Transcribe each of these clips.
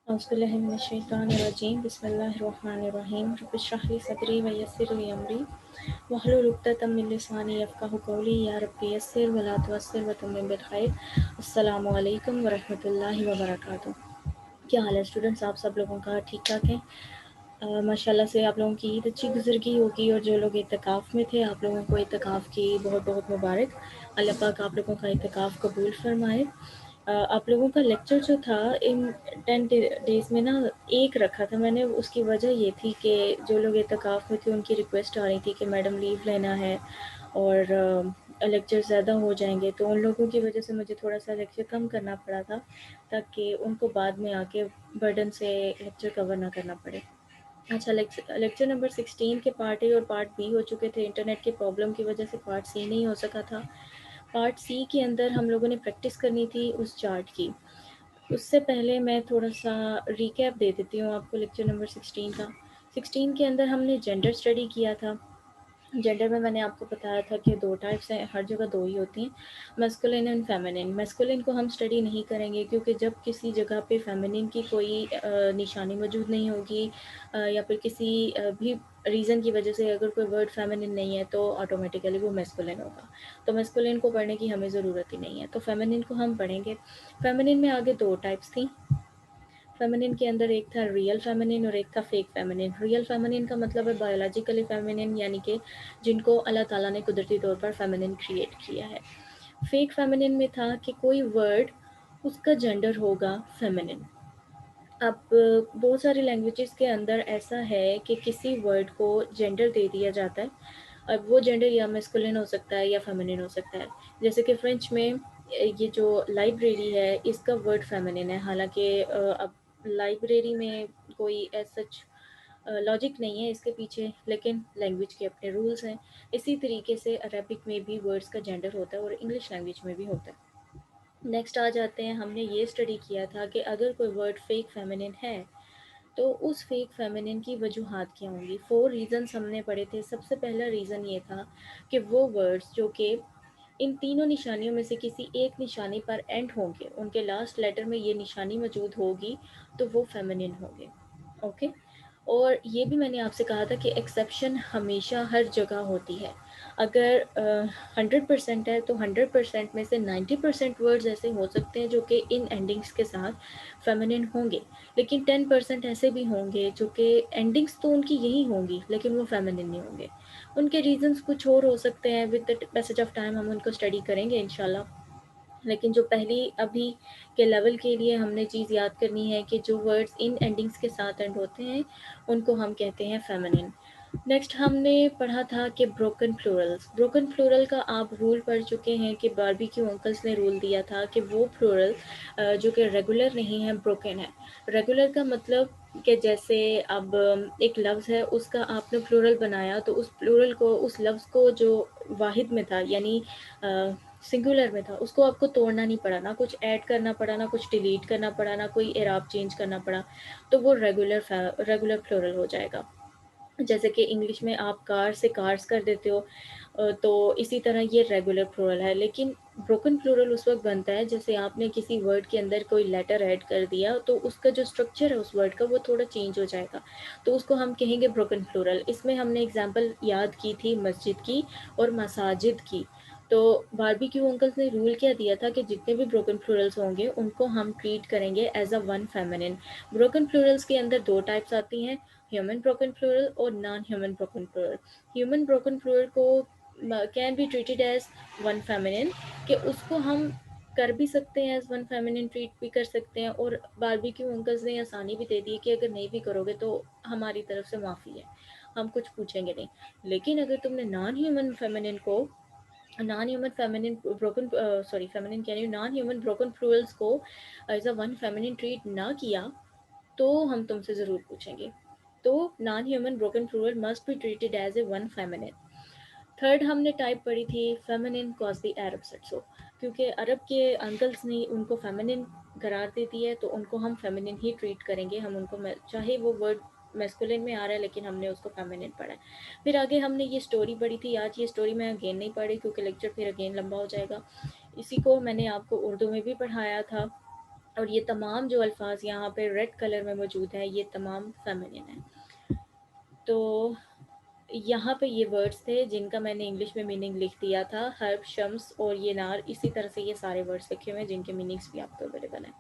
औज़ुबिल्लाहिमिनश्शैतानिर्रजीम बिस्मिल्लाहिर्रहमानिर्रहीम रब्बिश इश्रह ली सदरी व यस्सिर ली अमरी वहलुल उक़दतम मिन लिसानी यफ़क़हू क़ौली या रब्बी यस्सिर व ला तुअस्सिर व तम्मिम बिल खैर। अस्सलामु अलैकुम व रहमतुल्लाहि व बरकातुहू। क्या हाल है स्टूडेंट्स, आप सब लोगों का ठीक ठाक है? माशाल्लाह से आप लोगों की ईद अच्छी गुजर गई होगी और जो लोग इत्तिकाफ़ में थे आप लोगों को इत्तिकाफ़ की बहुत बहुत मुबारक। अल्लाह पाक आप लोगों का इत्तिकाफ़ कबूल फरमाए। आप लोगों का लेक्चर जो था इन 10 डेज़ में ना एक रखा था मैंने, उसकी वजह ये थी कि जो लोग इत्तिकाफ़ में थे उनकी रिक्वेस्ट आ रही थी कि मैडम लीव लेना है और लेक्चर ज़्यादा हो जाएंगे, तो उन लोगों की वजह से मुझे थोड़ा सा लेक्चर कम करना पड़ा था ताकि उनको बाद में आके बर्डन से लेक्चर कवर ना करना पड़े। अच्छा, लेक्चर नंबर 16 के पार्ट ए और पार्ट बी हो चुके थे। इंटरनेट की प्रॉब्लम की वजह से पार्ट सी नहीं हो सका था। पार्ट सी के अंदर हम लोगों ने प्रैक्टिस करनी थी उस चार्ट की। उससे पहले मैं थोड़ा सा रिकैप दे देती हूँ आपको लेक्चर नंबर 16 का। 16 के अंदर हमने जेंडर स्टडी किया था। जेंडर में मैंने आपको बताया था कि 2 टाइप्स हैं, हर जगह 2 ही होती हैं, मैस्कुलिन एंड फेमिनिन। मैस्कुलिन को हम स्टडी नहीं करेंगे क्योंकि जब किसी जगह पे फेमिनिन की कोई निशानी मौजूद नहीं होगी या फिर किसी भी रीज़न की वजह से अगर कोई वर्ड फेमिनिन नहीं है तो ऑटोमेटिकली वो मैस्कुलिन होगा। तो मैस्कुलिन को पढ़ने की हमें ज़रूरत ही नहीं है, तो फेमिनिन को हम पढ़ेंगे। फेमिनिन में आगे 2 टाइप्स थी। फेमिनिन के अंदर एक था रियल फेमिनिन और एक था फेक फेमिनिन। रियल फेमिनिन का मतलब है बायोलॉजिकली फेमिनिन, यानी कि जिनको अल्लाह ताला ने कुदरती तौर पर फेमिनिन क्रिएट किया है। फेक फेमिनिन में था कि कोई वर्ड उसका जेंडर होगा फेमिनिन। अब बहुत सारी लैंग्वेजेस के अंदर ऐसा है कि किसी वर्ड को जेंडर दे दिया जाता है। अब वो जेंडर या मैस्कुलिन हो सकता है या फेमिनिन हो सकता है। जैसे कि फ्रेंच में ये जो लाइब्रेरी है इसका वर्ड फेमिनिन है, हालांकि अब लाइब्रेरी में कोई ऐसा सच लॉजिक नहीं है इसके पीछे, लेकिन लैंग्वेज के अपने रूल्स हैं। इसी तरीके से अरबिक में भी वर्ड्स का जेंडर होता है और इंग्लिश लैंग्वेज में भी होता है। नेक्स्ट आ जाते हैं, हमने ये स्टडी किया था कि अगर कोई वर्ड फेक फेमिनिन है तो उस फेक फेमिनिन की वजूहात क्या होंगी। 4 रीज़न्स हमने पढ़े थे। सबसे पहला रीज़न ये था कि वो वर्ड्स जो कि इन तीनों निशानियों में से किसी एक निशानी पर एंड होंगे, उनके लास्ट लेटर में ये निशानी मौजूद होगी तो वो फेमिनिन होंगे। ओके। और ये भी मैंने आपसे कहा था कि एक्सेप्शन हमेशा हर जगह होती है। अगर 100% है तो 100% में से 90% वर्ड्स ऐसे हो सकते हैं जो कि इन एंडिंग्स के साथ फेमिनिन होंगे, लेकिन 10% ऐसे भी होंगे जो कि एंडिंग्स तो उनकी यही होंगी लेकिन वो फेमिनिन नहीं होंगे। उनके रीजंस कुछ और हो सकते हैं, with the passage of time हम उनको स्टडी करेंगे इंशाल्लाह। लेकिन जो पहली अभी के लेवल के लिए हमने चीज़ याद करनी है कि जो वर्ड्स इन एंडिंग्स के साथ एंड होते हैं उनको हम कहते हैं फेमिनिन। नेक्स्ट हमने पढ़ा था कि ब्रोकन प्लूरल्स। ब्रोकन प्लूरल का आप रूल पढ़ चुके हैं कि बारबेक्यू अंकल्स ने रूल दिया था कि वो प्लूरल जो कि रेगुलर नहीं है, ब्रोकन है। रेगुलर का मतलब कि जैसे अब एक लफ्ज़ है उसका आपने प्लूरल बनाया तो उस प्लूरल को, उस लफ्ज़ को जो वाहिद में था यानी सिंगुलर में था, उसको आपको तोड़ना नहीं पड़ा, ना कुछ ऐड करना पड़ा, ना कुछ डिलीट करना पड़ा, ना कोई एराब चेंज करना पड़ा, तो वो रेगुलर प्लूरल हो जाएगा। जैसे कि इंग्लिश में आप कार से कार्स कर देते हो, तो इसी तरह ये रेगुलर प्लूरल है। लेकिन ब्रोकन प्लूरल उस वक्त बनता है जैसे आपने किसी वर्ड के अंदर कोई लेटर ऐड कर दिया तो उसका जो स्ट्रक्चर है उस वर्ड का वो थोड़ा चेंज हो जाएगा, तो उसको हम कहेंगे ब्रोकन प्लूरल। इसमें हमने एग्जांपल याद की थी मस्जिद की और मसाजिद की। तो बारबेक्यू अंकल्स ने रूल क्या दिया था कि जितने भी ब्रोकन प्लूरल्स होंगे उनको हम ट्रीट करेंगे as a one feminine. Broken plurals के अंदर 2 टाइप्स आती हैं, ह्यूमन ब्रोकन प्लूरल और non human broken plural. Human broken plural को can be treated as one feminine, कि उसको हम कर भी सकते हैं एज वन फेमिनिन, ट्रीट भी कर सकते हैं। और बारबेक्यू अंकल्स ने आसानी भी दे दी है कि अगर नहीं भी करोगे तो हमारी तरफ से माफ़ी है, हम कुछ पूछेंगे नहीं। लेकिन अगर तुमने non human feminine broken sorry feminine कह रही हूँ, नॉन ह्यूमन ब्रोकन प्लूरल्स को as a one feminine treat ना किया तो हम तुमसे ज़रूर पूछेंगे। तो non human broken plural must be treated as a one feminine. Third हमने टाइप पढ़ी थी feminine cause the Arab said so, क्योंकि अरब के अंकल्स ने उनको फेमिनिन करार दे दी है तो उनको हम फेमिनिन ही ट्रीट करेंगे। हम उनको चाहे वो वर्ड मैस्कुलिन में आ रहा है लेकिन हमने उसको फेमिनिन पढ़ा है। फिर आगे हमने ये स्टोरी पढ़ी थी। आज ये स्टोरी मैं अगेन नहीं पढ़ी क्योंकि लेक्चर फिर अगेन लंबा हो जाएगा। इसी को मैंने आपको उर्दू में भी पढ़ाया था। और ये तमाम जो अल्फाज यहाँ पे रेड कलर में मौजूद हैं ये तमाम फेमिनिन हैं। तो यहाँ पे ये वर्ड्स थे जिनका मैंने इंग्लिश में मीनिंग लिख दिया था, हर्ब, शम्स और ये नार, इसी तरह से ये सारे वर्ड्स लिखे हुए हैं जिनके मीनिंग्स भी आपको अवेलेबल हैं।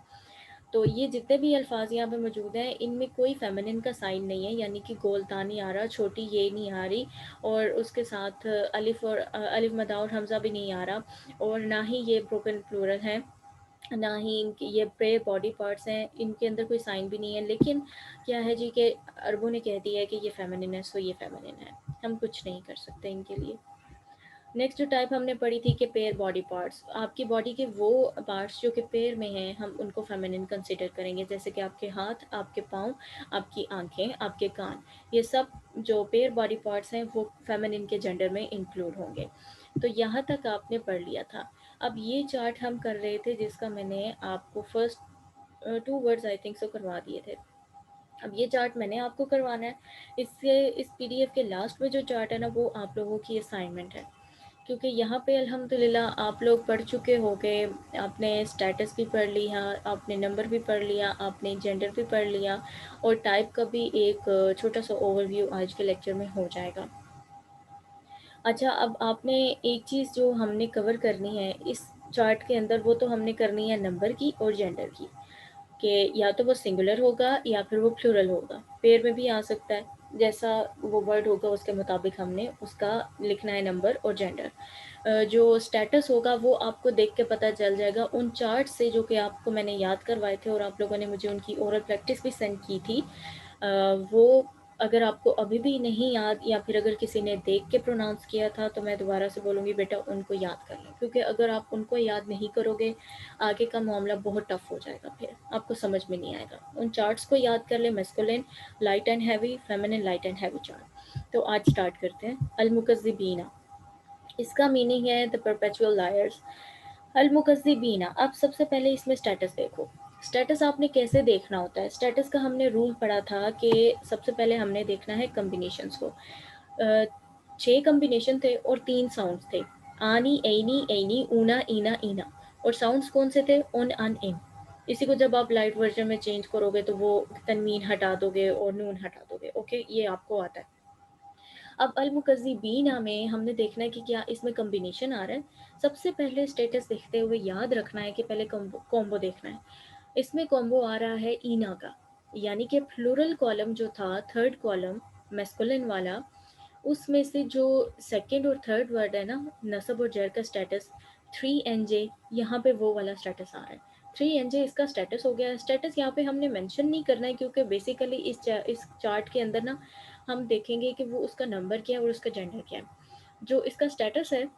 तो ये जितने भी अल्फाज यहाँ पे मौजूद हैं इनमें कोई फेमिनिन का साइन नहीं है, यानी कि गोलता नहीं आ रहा, छोटी ये नहीं आ रही, और उसके साथ अलिफ और अलिफ मदा और हमज़ा भी नहीं आ रहा, और ना ही ये ब्रोकन प्लूरल है, ना ही इनके ये प्रे बॉडी पार्ट्स हैं, इनके अंदर कोई साइन भी नहीं है। लेकिन क्या है जी कि अरबों ने कह दिया है कि ये फेमिनिन है, सो ये फेमिनिन है, हम कुछ नहीं कर सकते इनके लिए। नेक्स्ट जो टाइप हमने पढ़ी थी कि पेयर बॉडी पार्ट्स, आपकी बॉडी के वो पार्ट्स जो कि पेयर में हैं हम उनको फेमिनिन कंसिडर करेंगे, जैसे कि आपके हाथ, आपके पाँव, आपकी आंखें, आपके कान, ये सब जो पेयर बॉडी पार्ट्स हैं वो फेमिनिन के जेंडर में इंक्लूड होंगे। तो यहाँ तक आपने पढ़ लिया था। अब ये चार्ट हम कर रहे थे जिसका मैंने आपको first 2 words I think so करवा दिए थे। अब ये चार्ट मैंने आपको करवाना है। इससे इस पीडीएफ के लास्ट में जो चार्ट है ना वो आप लोगों की असाइनमेंट है, क्योंकि यहाँ पे अल्हम्दुलिल्लाह आप लोग पढ़ चुके होंगे, आपने स्टेटस भी पढ़ लिया, आपने नंबर भी पढ़ लिया, आपने जेंडर भी पढ़ लिया, और टाइप का भी एक छोटा सा ओवरव्यू आज के लेक्चर में हो जाएगा। अच्छा, अब आपने एक चीज़ जो हमने कवर करनी है इस चार्ट के अंदर, वो तो हमने करनी है नंबर की और जेंडर की, कि या तो वो सिंगुलर होगा या फिर वो प्लूरल होगा, पेयर में भी आ सकता है, जैसा वो वर्ड होगा उसके मुताबिक हमने उसका लिखना है नंबर और जेंडर। जो स्टेटस होगा वो आपको देख के पता चल जाएगा उन चार्ट से जो कि आपको मैंने याद करवाए थे, और आप लोगों ने मुझे उनकी ओरल प्रैक्टिस भी सेंड की थी। वो अगर आपको अभी भी नहीं याद, या फिर अगर किसी ने देख के प्रोनाउंस किया था, तो मैं दोबारा से बोलूँगी बेटा उनको याद कर लें, क्योंकि अगर आप उनको याद नहीं करोगे आगे का मामला बहुत टफ हो जाएगा, फिर आपको समझ में नहीं आएगा। उन चार्ट्स को याद कर ले, masculine light and heavy, feminine light and heavy chart. तो आज स्टार्ट करते हैं। अल-मुकज़्ज़िबीना, इसका मीनिंग है द परपेचुअल लायर्स। अल-मुकज़्ज़िबीना, अब सबसे पहले इसमें स्टेटस देखो। स्टेटस आपने कैसे देखना होता है, स्टेटस का हमने रूल पढ़ा था कि सबसे पहले हमने देखना है कम्बिनेशंस को। 6 कम्बिनेशन थे और 3 साउंड्स थे, आनी, ऐनी, ऐनी, ऊना, ईना, ईना, और साउंड्स कौन से थे, उन, अन, इन। इसी को जब आप लाइट वर्जन में चेंज करोगे तो वो तनवीन हटा दोगे और नून हटा दोगे। ओके, ये आपको आता है। अब अल-मुकज़्ज़िबीना में हमने देखना है कि क्या इसमें कॉम्बिनेशन आ रहा है। सबसे पहले स्टेटस देखते हुए याद रखना है कि पहले कॉम्बो देखना है। इसमें कॉम्बो आ रहा है ईना का, यानी कि प्लूरल कॉलम जो था, थर्ड कॉलम मैस्कुलिन वाला, उसमें से जो सेकंड और थर्ड वर्ड है ना, नस्ब और जर का स्टेटस 3 एनजे, यहाँ पे वो वाला स्टेटस आ रहा है। 3 एनजे इसका स्टेटस हो गया है। स्टेटस यहाँ पे हमने मेंशन नहीं करना है, क्योंकि बेसिकली इस चार्ट के अंदर ना हम देखेंगे कि वो उसका नंबर क्या है और उसका जेंडर क्या है। जो इसका स्टेटस है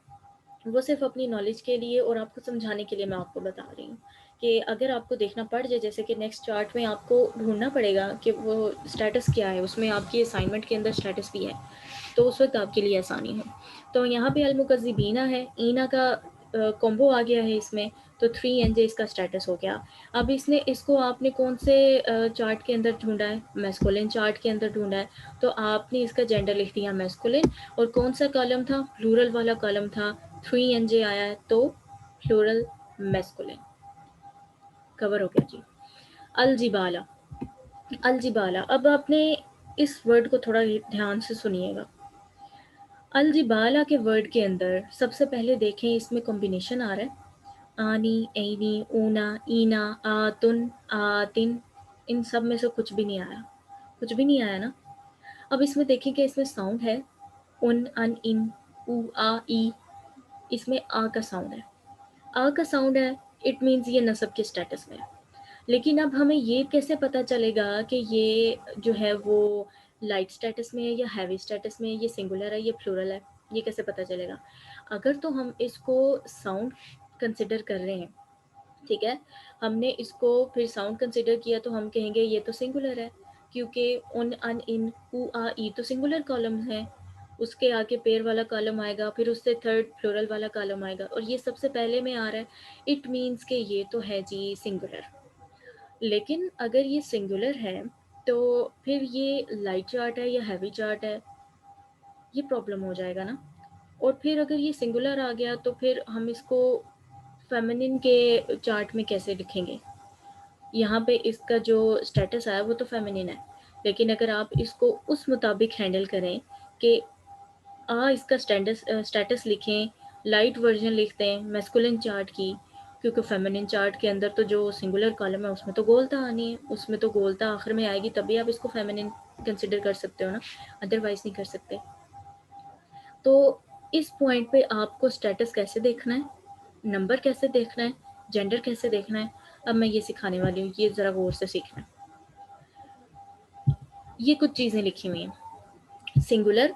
वो सिर्फ अपनी नॉलेज के लिए और आपको समझाने के लिए मैं आपको बता रही हूँ, कि अगर आपको देखना पड़ जाए, जैसे कि नेक्स्ट चार्ट में आपको ढूंढना पड़ेगा कि वो स्टेटस क्या है, उसमें आपकी असाइनमेंट के अंदर स्टेटस भी है, तो उस वक्त आपके लिए आसानी हो। तो यहाँ पे अल-मुकज़्ज़िबीना है, ईना का कॉम्बो आ गया है इसमें, तो 3 एनजे इसका स्टेटस हो गया। अब इसको आपने कौन से चार्ट के अंदर ढूंढा है, मैस्कुलिन चार्ट के अंदर ढूंढा है, तो आपने इसका जेंडर लिख दिया मैस्कुलिन, और कौन सा कॉलम था, प्लूरल वाला कॉलम था, 3 एनजे आया है तो प्लूरल मैस्कुलिन। कवर हो गया जी। अल-जिबाला, अल-जिबाला, अब आपने इस वर्ड को थोड़ा ध्यान से सुनिएगा। अल-जिबाला के वर्ड के अंदर सबसे पहले देखें इसमें कॉम्बिनेशन आ रहा है, आनी, ऐनी, ऊना, ईना, आतुन, आतिन, इन सब में से कुछ भी नहीं आया, कुछ भी नहीं आया ना। अब इसमें देखें कि इसमें साउंड है, उन, अन, इन, ऊ, आ, ई, इसमें आ का साउंड है, आ का साउंड है, इट मीन्स ये नस्ब के स्टेटस में है। लेकिन अब हमें ये कैसे पता चलेगा कि ये जो है वो लाइट स्टेटस में है या हैवी स्टेटस में है, ये सिंगुलर है, ये प्लूरल है, ये कैसे पता चलेगा? अगर तो हम इसको साउंड कंसिडर कर रहे हैं, ठीक है, हमने इसको फिर साउंड कंसिडर किया तो हम कहेंगे ये तो सिंगुलर है, क्योंकि उन, अन, इन, ऊ, आ, ई तो सिंगुलर कॉलम है, उसके आगे पेयर वाला कॉलम आएगा, फिर उससे थर्ड प्लूरल वाला कॉलम आएगा, और ये सबसे पहले में आ रहा है, इट मीन्स कि ये तो है जी सिंगुलर। लेकिन अगर ये सिंगुलर है तो फिर ये लाइट चार्ट है या हैवी चार्ट है, ये प्रॉब्लम हो जाएगा ना। और फिर अगर ये सिंगुलर आ गया तो फिर हम इसको फेमिनिन के चार्ट में कैसे लिखेंगे? यहाँ पे इसका जो स्टेटस आया वो तो फेमिनिन है, लेकिन अगर आप इसको उस मुताबिक हैंडल करें कि इसका स्टेटस लिखें, लाइट वर्जन लिखते हैं मैस्कुलिन चार्ट की, क्योंकि फेमिनिन चार्ट के अंदर तो जो सिंगुलर कॉलम है उसमें तो गोलता आनी है, उसमें तो गोलता आखिर में आएगी, तभी आप इसको फेमिनिन कंसिडर कर सकते हो ना, अदरवाइज नहीं कर सकते। तो इस पॉइंट पे आपको स्टेटस कैसे देखना है, नंबर कैसे देखना है, जेंडर कैसे देखना है, अब मैं ये सिखाने वाली हूँ, ये ज़रा गौर से सीखना। ये कुछ चीज़ें लिखी हुई हैं। सिंगुलर,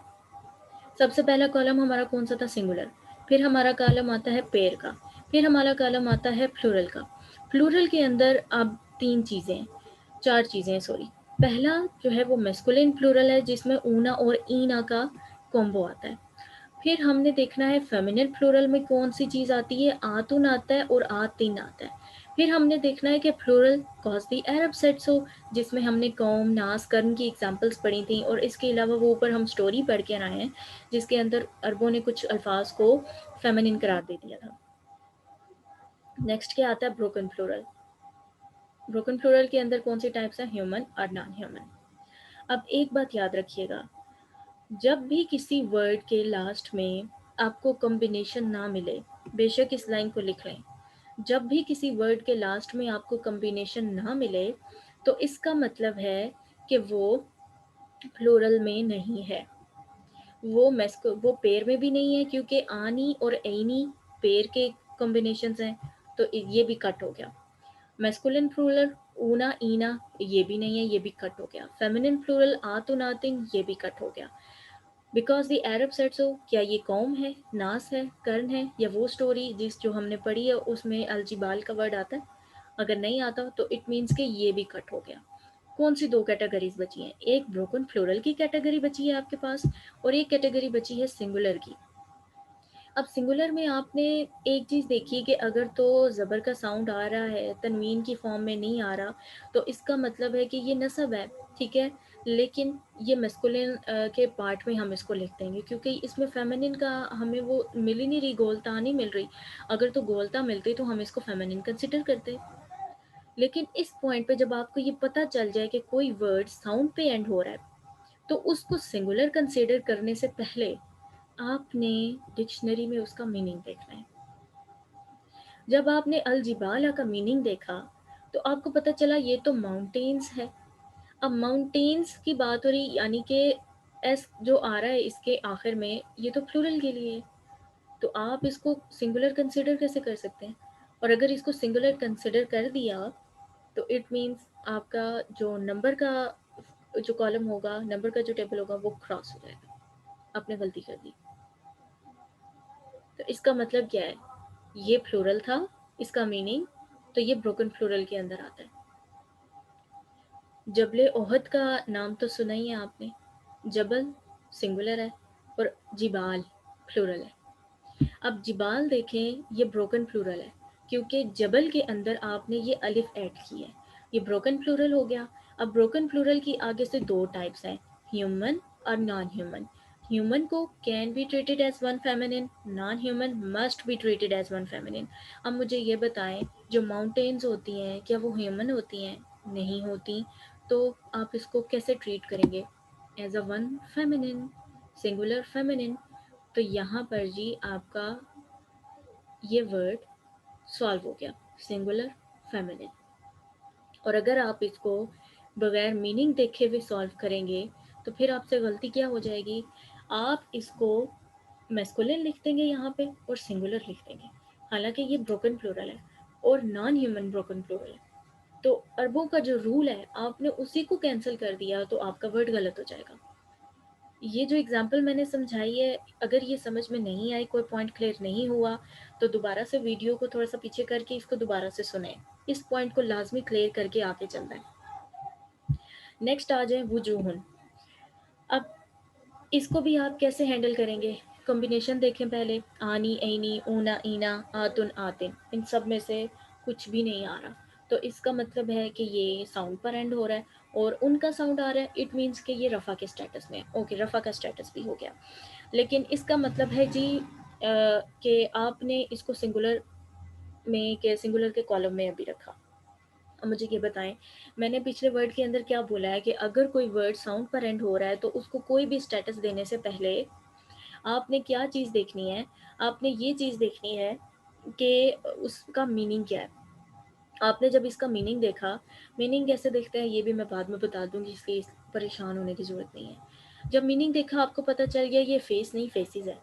सबसे पहला कॉलम हमारा कौन सा था, सिंगुलर। फिर हमारा कॉलम आता है पेयर का, फिर हमारा कॉलम आता है प्लूरल का। प्लूरल के अंदर अब चार चीज़ें सॉरी। पहला जो है वो मेस्कुलिन प्लूरल है, जिसमें ऊना और ईना का कॉम्बो आता है। फिर हमने देखना है फेमिनिन प्लूरल में कौन सी चीज़ आती है, आतुन आता है और आतिन आता है। फिर हमने देखना है कि प्लूरल कॉज दी अरब सेट्स हो, जिसमें हमने कौम, नास, कर्न की एग्जांपल्स पढ़ी थी, और इसके अलावा वो ऊपर हम स्टोरी पढ़ के आए हैं जिसके अंदर अरबों ने कुछ अल्फाज को फेमिनिन करार दे दिया था। नेक्स्ट क्या आता है, ब्रोकन प्लूरल। ब्रोकन प्लूरल के अंदर कौन सी टाइप्स हैं, ह्यूमन और नॉन ह्यूमन। अब एक बात याद रखिएगा, जब भी किसी वर्ड के लास्ट में आपको कॉम्बिनेशन ना मिले, बेशक इस लाइन को लिख लें, जब भी किसी वर्ड के लास्ट में आपको कॉम्बिनेशन ना मिले तो इसका मतलब है कि वो प्लूरल में नहीं है, वो पेयर में भी नहीं है, क्योंकि आनी और एनी पेयर के कॉम्बिनेशंस हैं, तो ये भी कट हो गया। मैस्कुलिन प्लूरल ऊना ईना, ये भी नहीं है, ये भी कट हो गया। फेमिनिन प्लूरल आतुन आतिन, ये भी कट हो गया। बिकॉज द अरब सेड सो, क्या ये कौम है, नास है, कर्ण है, या वो स्टोरी जो हमने पढ़ी है उसमें अलजिबाल का वर्ड आता है, अगर नहीं आता तो इट मीन्स कि ये भी कट हो गया। कौन सी दो कैटेगरीज बची हैं, एक ब्रोकन फ्लोरल की कैटेगरी बची है आपके पास, और एक कैटेगरी बची है सिंगुलर की। अब सिंगुलर में आपने एक चीज़ देखी कि अगर तो ज़बर का साउंड आ रहा है, तनवीन की फॉर्म में नहीं आ रहा, तो इसका मतलब है कि ये नसब है, ठीक है, लेकिन ये मस्कुलिन के पार्ट में हम इसको लिख देंगे, क्योंकि इसमें फेमिनिन का हमें वो मिल ही नहीं रही, गोलता नहीं मिल रही। अगर तो गोलता मिलती तो हम इसको फेमिनिन कंसिडर करते। लेकिन इस पॉइंट पे जब आपको ये पता चल जाए कि कोई वर्ड साउंड पे एंड हो रहा है, तो उसको सिंगुलर कंसिडर करने से पहले आपने डिक्शनरी में उसका मीनिंग देखना है। जब आपने अल जिबाला का मीनिंग देखा तो आपको पता चला ये तो माउंटेन्स है। अब माउंटेन्स की बात हो रही, यानी कि एस जो आ रहा है इसके आखिर में, ये तो प्लूरल के लिए है, तो आप इसको सिंगुलर कंसिडर कैसे कर सकते हैं? और अगर इसको सिंगुलर कंसिडर कर दिया तो इट मीन्स आपका जो नंबर का जो कॉलम होगा, नंबर का जो टेबल होगा, वो क्रॉस हो जाएगा, आपने गलती कर दी। तो इसका मतलब क्या है, ये प्लूरल था, इसका मीनिंग, तो ये ब्रोकन प्लूरल के अंदर आता है। जबल ओहद का नाम तो सुना ही है आपने, जबल सिंगुलर है और जिबाल प्लूरल है। अब जिबाल देखें, ये ब्रोकन प्लूरल है, क्योंकि जबल के अंदर आपने ये अलिफ ऐड की है, ये ब्रोकन प्लूरल हो गया। अब ब्रोकन प्लूरल की आगे से दो टाइप्स हैं, ह्यूमन और नॉन ह्यूमन। ह्यूमन को can be treated as one feminine, non human must be treated as one feminine. अब मुझे ये बताएं, जो माउंटेन्स होती हैं क्या वो ह्यूमन होती हैं? नहीं होती। तो आप इसको कैसे ट्रीट करेंगे? As a one feminine, singular feminine. तो यहाँ पर जी आपका ये वर्ड सॉल्व हो गया, सिंगुलर फेमिनिन। और अगर आप इसको बगैर मीनिंग देखे हुए सॉल्व करेंगे तो फिर आपसे गलती क्या हो जाएगी, आप इसको मैस्कुलिन लिख देंगे यहाँ पे और सिंगुलर लिख देंगे, हालांकि ये ब्रोकन प्लूरल है और नॉन ह्यूमन ब्रोकन प्लूरल है। तो अरबों का जो रूल है आपने उसी को कैंसिल कर दिया, तो आपका वर्ड गलत हो जाएगा। ये जो एग्जाम्पल मैंने समझाई है, अगर ये समझ में नहीं आई, कोई पॉइंट क्लियर नहीं हुआ, तो दोबारा से वीडियो को थोड़ा सा पीछे करके इसको दोबारा से सुने, इस पॉइंट को लाजमी क्लियर करके आगे चलना है। नेक्स्ट आ जाए वुजूहन। अब इसको भी आप कैसे हैंडल करेंगे? कॉम्बिनेशन देखें पहले, आनी ऐनी ऊना ईना आतुन आतिन, इन सब में से कुछ भी नहीं आ रहा, तो इसका मतलब है कि ये साउंड पर एंड हो रहा है और उनका साउंड आ रहा है, इट मीन्स कि ये रफ़ा के स्टेटस में है। ओके, रफ़ा का स्टेटस भी हो गया, लेकिन इसका मतलब है जी कि आपने इसको सिंगुलर में के सिंगुलर के कॉलम में अभी रखा, अब मुझे ये बताएँ, मैंने पिछले वर्ड के अंदर क्या बोला है कि अगर कोई वर्ड साउंड पर एंड हो रहा है, तो उसको कोई भी स्टेटस देने से पहले आपने क्या चीज़ देखनी है, आपने ये चीज़ देखनी है कि उसका मीनिंग क्या है। आपने जब इसका मीनिंग देखा, मीनिंग कैसे देखते हैं ये भी मैं बाद में बता दूँगी, इसलिए परेशान होने की ज़रूरत नहीं है। जब मीनिंग देखा आपको पता चल गया ये फेस नहीं फेसेस है,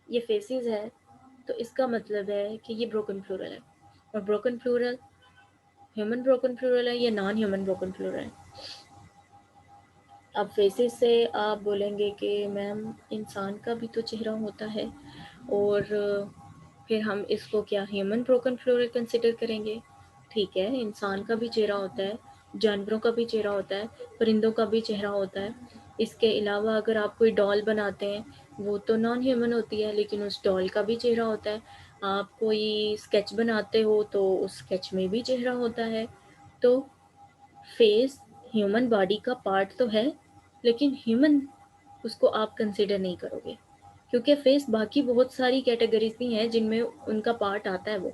ये फेसेस है, तो इसका मतलब है कि ये ब्रोकन प्लूरल है। और broken plural human broken plural है या नॉन ह्यूमन ब्रोकन प्लूरल है। अब फेसेस से आप बोलेंगे कि मैम इंसान का भी तो चेहरा होता है, और फिर हम इसको क्या ह्यूमन ब्रोकन फ्लोरल कंसिडर करेंगे? ठीक है, इंसान का भी चेहरा होता है, जानवरों का भी चेहरा होता है, परिंदों का भी चेहरा होता है। इसके अलावा अगर आप कोई डॉल बनाते हैं, वो तो नॉन ह्यूमन होती है, लेकिन उस डॉल का भी चेहरा होता है। आप कोई स्केच बनाते हो तो उस स्केच में भी चेहरा होता है। तो फेस ह्यूमन बॉडी का पार्ट तो है, लेकिन ह्यूमन उसको आप कंसिडर नहीं करोगे, क्योंकि फेस बाकी बहुत सारी कैटेगरीज भी हैं जिनमें उनका पार्ट आता है वो।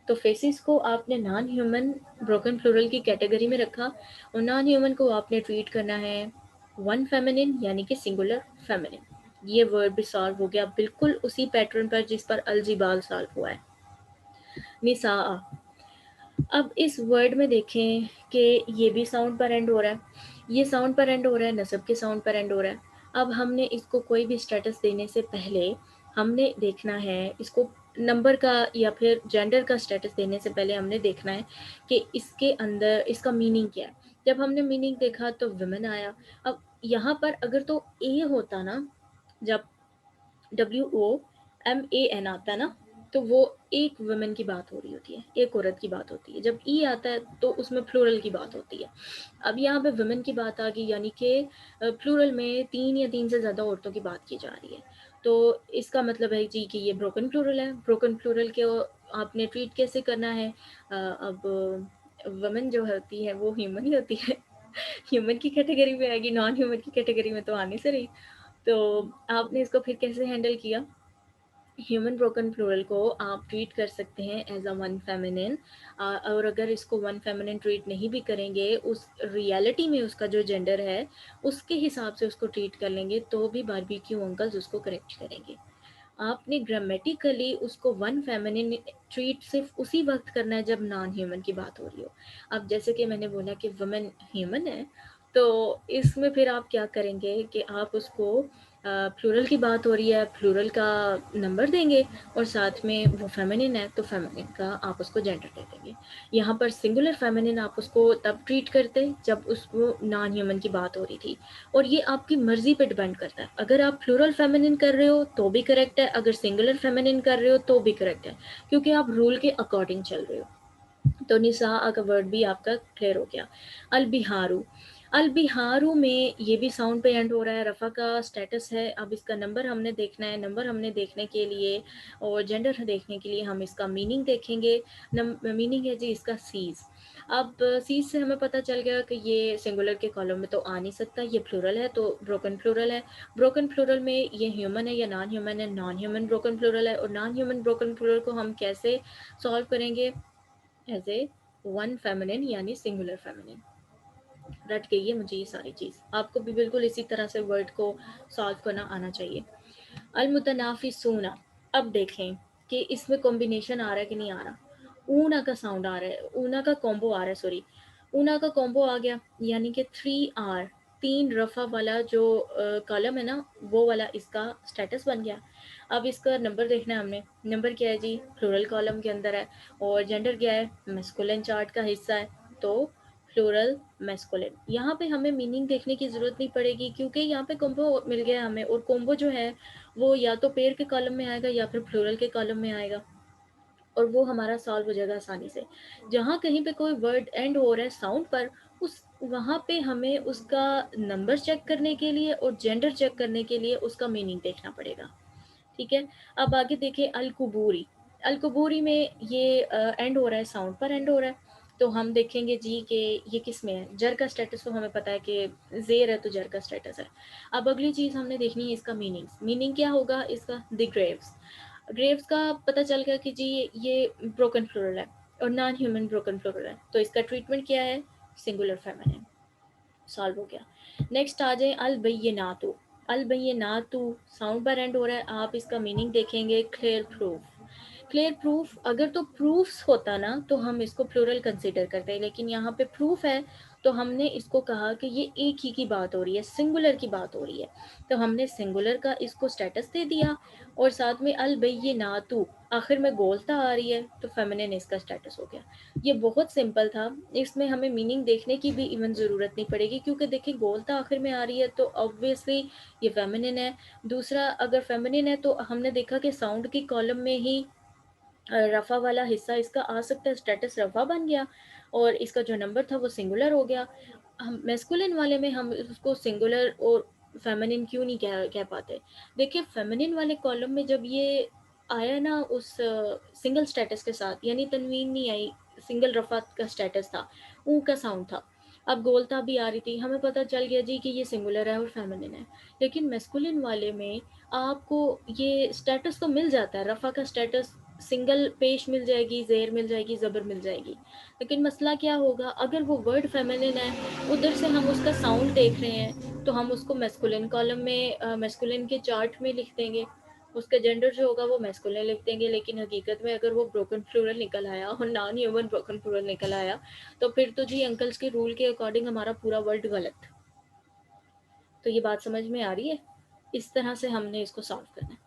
तो फेसिस को आपने नॉन ह्यूमन ब्रोकन फ्लोरल की कैटेगरी में रखा, और नॉन ह्यूमन को आपने ट्रीट करना है वन फेमिनिन यानी कि सिंगुलर फेमिनिन। ये वर्ड भी सॉल्व हो गया बिल्कुल उसी पैटर्न पर जिस पर अलजिबाल सॉल्व हुआ है, निसा। अब इस वर्ड में देखें कि ये भी साउंड पर एंड हो रहा है, ये साउंड पर एंड हो रहा है, नसब के साउंड पर एंड हो रहा है। अब हमने इसको कोई भी स्टेटस देने से पहले हमने देखना है इसको, नंबर का या फिर जेंडर का स्टेटस देने से पहले हमने देखना है कि इसके अंदर इसका मीनिंग क्या है। जब हमने मीनिंग देखा तो वुमेन आया। अब यहाँ पर अगर तो ए होता ना, जब WOMAN आता है ना, तो वो एक वुमेन की बात हो रही होती है, एक औरत की बात होती है। जब ई आता है तो उसमें प्लूरल की बात होती है। अब यहाँ पे वुमेन की बात आ गई, यानी कि प्लूरल में 3 या 3 से ज़्यादा औरतों की बात की जा रही है। तो इसका मतलब है जी कि ये ब्रोकन प्लूरल है। ब्रोकन प्लूरल के आपने ट्रीट कैसे करना है? अब वुमेन जो होती है वो ह्यूमन ही होती है। ह्यूमन की कैटेगरी में आएगी, नॉन ह्यूमन की कैटेगरी में तो आने से रही। तो आपने इसको फिर कैसे हैंडल किया? ह्यूमन ब्रोकन प्लूरल को आप ट्रीट कर सकते हैं एज अ वन फेमिनिन, और अगर इसको वन फेमिनिन ट्रीट नहीं भी करेंगे, उस रियलिटी में उसका जो जेंडर है उसके हिसाब से उसको ट्रीट कर लेंगे, तो भी बारबेक्यू अंकल्स उसको करेक्ट करेंगे। आपने ग्रामेटिकली उसको वन फेमिनिन ट्रीट सिर्फ उसी वक्त करना है जब नॉन ह्यूमन की बात हो रही हो। अब जैसे कि मैंने बोला कि वुमेन ह्यूमन है, तो इसमें फिर आप क्या करेंगे कि आप उसको प्लूरल की बात हो रही है, प्लूरल का नंबर देंगे, और साथ में वो फेमिनिन है तो फेमिनिन का आप उसको जेंडर दे देंगे। यहाँ पर सिंगुलर फेमिनिन आप उसको तब ट्रीट करते जब उसको नॉन ह्यूमन की बात हो रही थी। और ये आपकी मर्जी पे डिपेंड करता है, अगर आप प्लूरल फेमिनिन कर रहे हो तो भी करेक्ट है, अगर सिंगुलर फेमिनिन कर रहे हो तो भी करेक्ट है, क्योंकि आप रूल के अकॉर्डिंग चल रहे हो। तो निसा का वर्ड भी आपका क्लियर हो गया। अलबिहारू, अलबिहारू में ये भी साउंड पे एंड हो रहा है, रफ़ा का स्टेटस है। अब इसका नंबर हमने देखना है, नंबर हमने देखने के लिए और जेंडर देखने के लिए हम इसका मीनिंग देखेंगे। मीनिंग है जी इसका सीज। अब सीज से हमें पता चल गया कि ये सिंगुलर के कॉलम में तो आ नहीं सकता, ये प्लूरल है तो ब्रोकन प्लूरल है। ब्रोकन प्लूरल में ये ह्यूमन है या नॉन ह्यूमन है? नॉन ह्यूमन ब्रोकन प्लूरल है। और नॉन ह्यूमन ब्रोकन प्लूरल को हम कैसे सॉल्व करेंगे? एज ए वन फेमिनिन यानी सिंगुलर फेमिनिन। रट गई है मुझे ये सारी चीज़, आपको भी बिल्कुल इसी तरह से वर्ड को सॉल्व करना आना चाहिए। अलमुतनाफिसूना, अब देखें कि इसमें कॉम्बिनेशन आ रहा है कि नहीं आ रहा। ऊना का साउंड आ रहा है, ऊना का कॉम्बो आ रहा है, सॉरी, ऊना का कॉम्बो आ गया, यानी कि 3R, 3 रफ़ा वाला जो कॉलम है ना, वो वाला इसका स्टेटस बन गया। अब इसका नंबर देखना है हमने, नंबर क्या है जी? प्लूरल कॉलम के अंदर है, और जेंडर क्या है? मैस्कुलिन चार्ट का हिस्सा है, तो प्लूरल मैस्कुलिन। यहाँ पे हमें मीनिंग देखने की ज़रूरत नहीं पड़ेगी, क्योंकि यहाँ पे कॉम्बो मिल गया हमें, और कॉम्बो जो है वो या तो पेयर के कॉलम में आएगा या फिर प्लूरल के कॉलम में आएगा, और वो हमारा सॉल्व हो जाएगा आसानी से। जहाँ कहीं पे कोई वर्ड एंड हो रहा है साउंड पर, उस वहाँ पे हमें उसका नंबर चेक करने के लिए और जेंडर चेक करने के लिए उसका मीनिंग देखना पड़ेगा। ठीक है, अब आगे देखिए अलकुबूरी। अलकुबूरी में ये एंड हो रहा है, साउंड पर एंड हो रहा है, तो हम देखेंगे जी कि ये किस में है। जर का स्टेटस तो हमें पता है कि जेर है, तो जर का स्टेटस है। अब अगली चीज़ हमने देखनी है इसका मीनिंग। मीनिंग क्या होगा इसका? The Graves. ग्रेव्स का पता चल गया कि जी ये ब्रोकन फ्लोरल है। और नॉन ह्यूमन ब्रोकन प्लूरल है, तो इसका ट्रीटमेंट क्या है, सिंगुलर फेमिनिन। सॉल्व हो गया। नेक्स्ट आ जाए अलबय्यनातु। अलबय्यनातु साउंड पर एंड हो रहा है, आप इसका मीनिंग देखेंगे क्लियर प्रूफ। क्लियर प्रूफ, अगर तो प्रूफ्स होता ना तो हम इसको प्लूरल कंसीडर करते हैं, लेकिन यहाँ पे प्रूफ है तो हमने इसको कहा कि ये एक ही की बात हो रही है, सिंगुलर की बात हो रही है, तो हमने सिंगुलर का इसको स्टेटस दे दिया। और साथ में अलबय्यनातु आखिर में गोलता आ रही है तो फेमिनिन इसका स्टेटस हो गया। ये बहुत सिंपल था, इसमें हमें मीनिंग देखने की भी इवन ज़रूरत नहीं पड़ेगी, क्योंकि देखिए गोलता आखिर में आ रही है तो ऑब्वियसली ये फेमिनिन है। दूसरा, अगर फेमिनिन है तो हमने देखा कि साउंड की कॉलम में ही रफ़ा वाला हिस्सा इसका आ सकता है, स्टेटस रफ़ा बन गया और इसका जो नंबर था वो सिंगुलर हो गया। हम मैस्कुलिन वाले में हम उसको सिंगुलर और फेमिनिन क्यों नहीं कह पाते। देखिए फेमिनिन वाले कॉलम में जब ये आया ना उस सिंगल स्टेटस के साथ, यानी तनवीन नहीं आई, सिंगल रफ़ा का स्टेटस था, ऊ का साउंड था, अब गोलता भी आ रही थी, हमें पता चल गया जी कि ये सिंगुलर है और फेमिनिन है। लेकिन मैस्कुलिन वाले में आपको ये स्टेटस तो मिल जाता है, रफ़ा का स्टेटस, सिंगल पेश मिल जाएगी, ज़ेर मिल जाएगी, ज़बर मिल जाएगी। लेकिन मसला क्या होगा, अगर वो वर्ड फेमिनिन है, उधर से हम उसका साउंड देख रहे हैं तो हम उसको मैस्कुलिन कॉलम में, मैस्कुलिन के चार्ट में लिख देंगे, उसका जेंडर जो होगा वो मैस्कुलिन लिख देंगे। लेकिन हकीकत में अगर वो ब्रोकन प्लूरल निकल आया और नॉन ह्यूमन ब्रोकन प्लूरल निकल आया तो फिर तो जी अंकल्स के रूल के अकॉर्डिंग हमारा पूरा वर्ड गलत। तो ये बात समझ में आ रही है, इस तरह से हमने इसको सॉल्व करना है।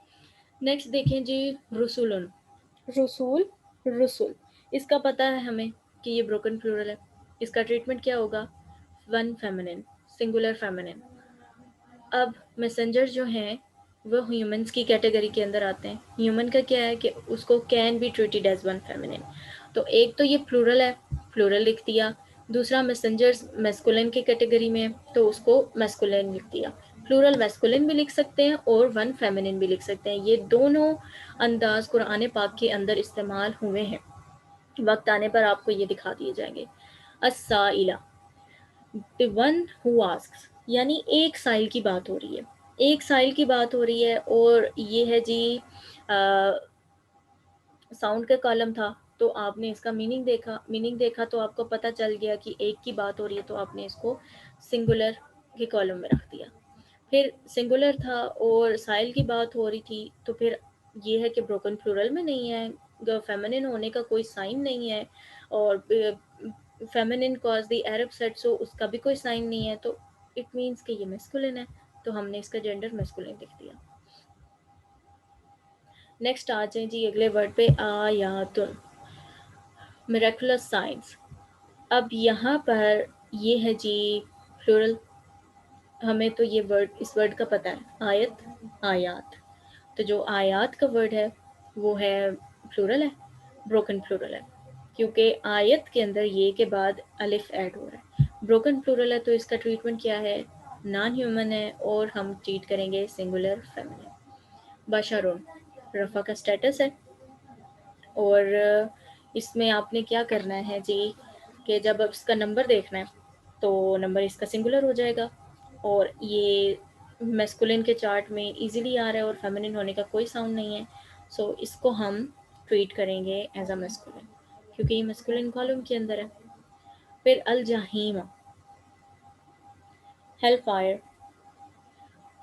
नेक्स्ट देखें जी, रसूलन, रसूल, रसूल, इसका पता है हमें कि ये ब्रोकन प्लूरल है, इसका ट्रीटमेंट क्या होगा, वन फेमिनिन, सिंगुलर फेमिनिन। अब मैसेंजर जो हैं वो ह्यूमंस की कैटेगरी के अंदर आते हैं। ह्यूमन का क्या है कि उसको can be treated as one feminine, तो एक तो ये प्लूरल है, प्लूरल लिख दिया। दूसरा मैसेंजर्स मैस्कुलिन की कैटेगरी में है तो उसको मैस्कुलिन लिख दिया। प्लूरल मैस्कुलिन भी लिख सकते हैं और वन फेमिनिन भी लिख सकते हैं, ये दोनों अंदाज कुरान पाक के अंदर इस्तेमाल हुए हैं। वक्त आने पर आपको ये दिखा दिए जाएंगे। अस्साइला, द वन हु आस्क्स, यानी एक साइल की बात हो रही है, एक साइल की बात हो रही है। और ये है जी साउंड का कॉलम था तो आपने इसका मीनिंग देखा तो आपको पता चल गया कि एक की बात हो रही है तो आपने इसको सिंगुलर के कॉलम में रख दिया। फिर सिंगुलर था और साइल की बात हो रही थी तो फिर ये है कि ब्रोकन प्लूरल में नहीं है, फेमिनिन होने का कोई साइन नहीं है, और feminine cause the Arab set, so उसका भी कोई साइन नहीं है, तो इट मीन्स कि ये मैस्कुलिन है, तो हमने इसका जेंडर मैस्कुलिन लिख दिया। नेक्स्ट आ जाए जी अगले वर्ड पे, आयातुन, मिरेकुलस साइंस। अब यहाँ पर ये है जी प्लूरल, हमें तो ये वर्ड, इस वर्ड का पता है, आयत, आयात, तो जो आयात का वर्ड है वो है प्लूरल है, ब्रोकन प्लूरल है, क्योंकि आयत के अंदर ये के बाद अलिफ ऐड हो रहा है। ब्रोकन प्लूरल है तो इसका ट्रीटमेंट क्या है, नॉन ह्यूमन है और हम ट्रीट करेंगे सिंगुलर फेमिनिन। बशरुन, रफ़ा का स्टेटस है और इसमें आपने क्या करना है जी कि जब अब इसका नंबर देखना है तो नंबर इसका सिंगुलर हो जाएगा, और ये मैस्कुलिन के चार्ट में इजीली आ रहा है और फेमिनिन होने का कोई साउंड नहीं है, सो इसको हम ट्रीट करेंगे एज अ मैस्कुलिन क्योंकि ये मैस्कुलिन कॉलम के अंदर है। फिर अल जहीम, हेल फायर,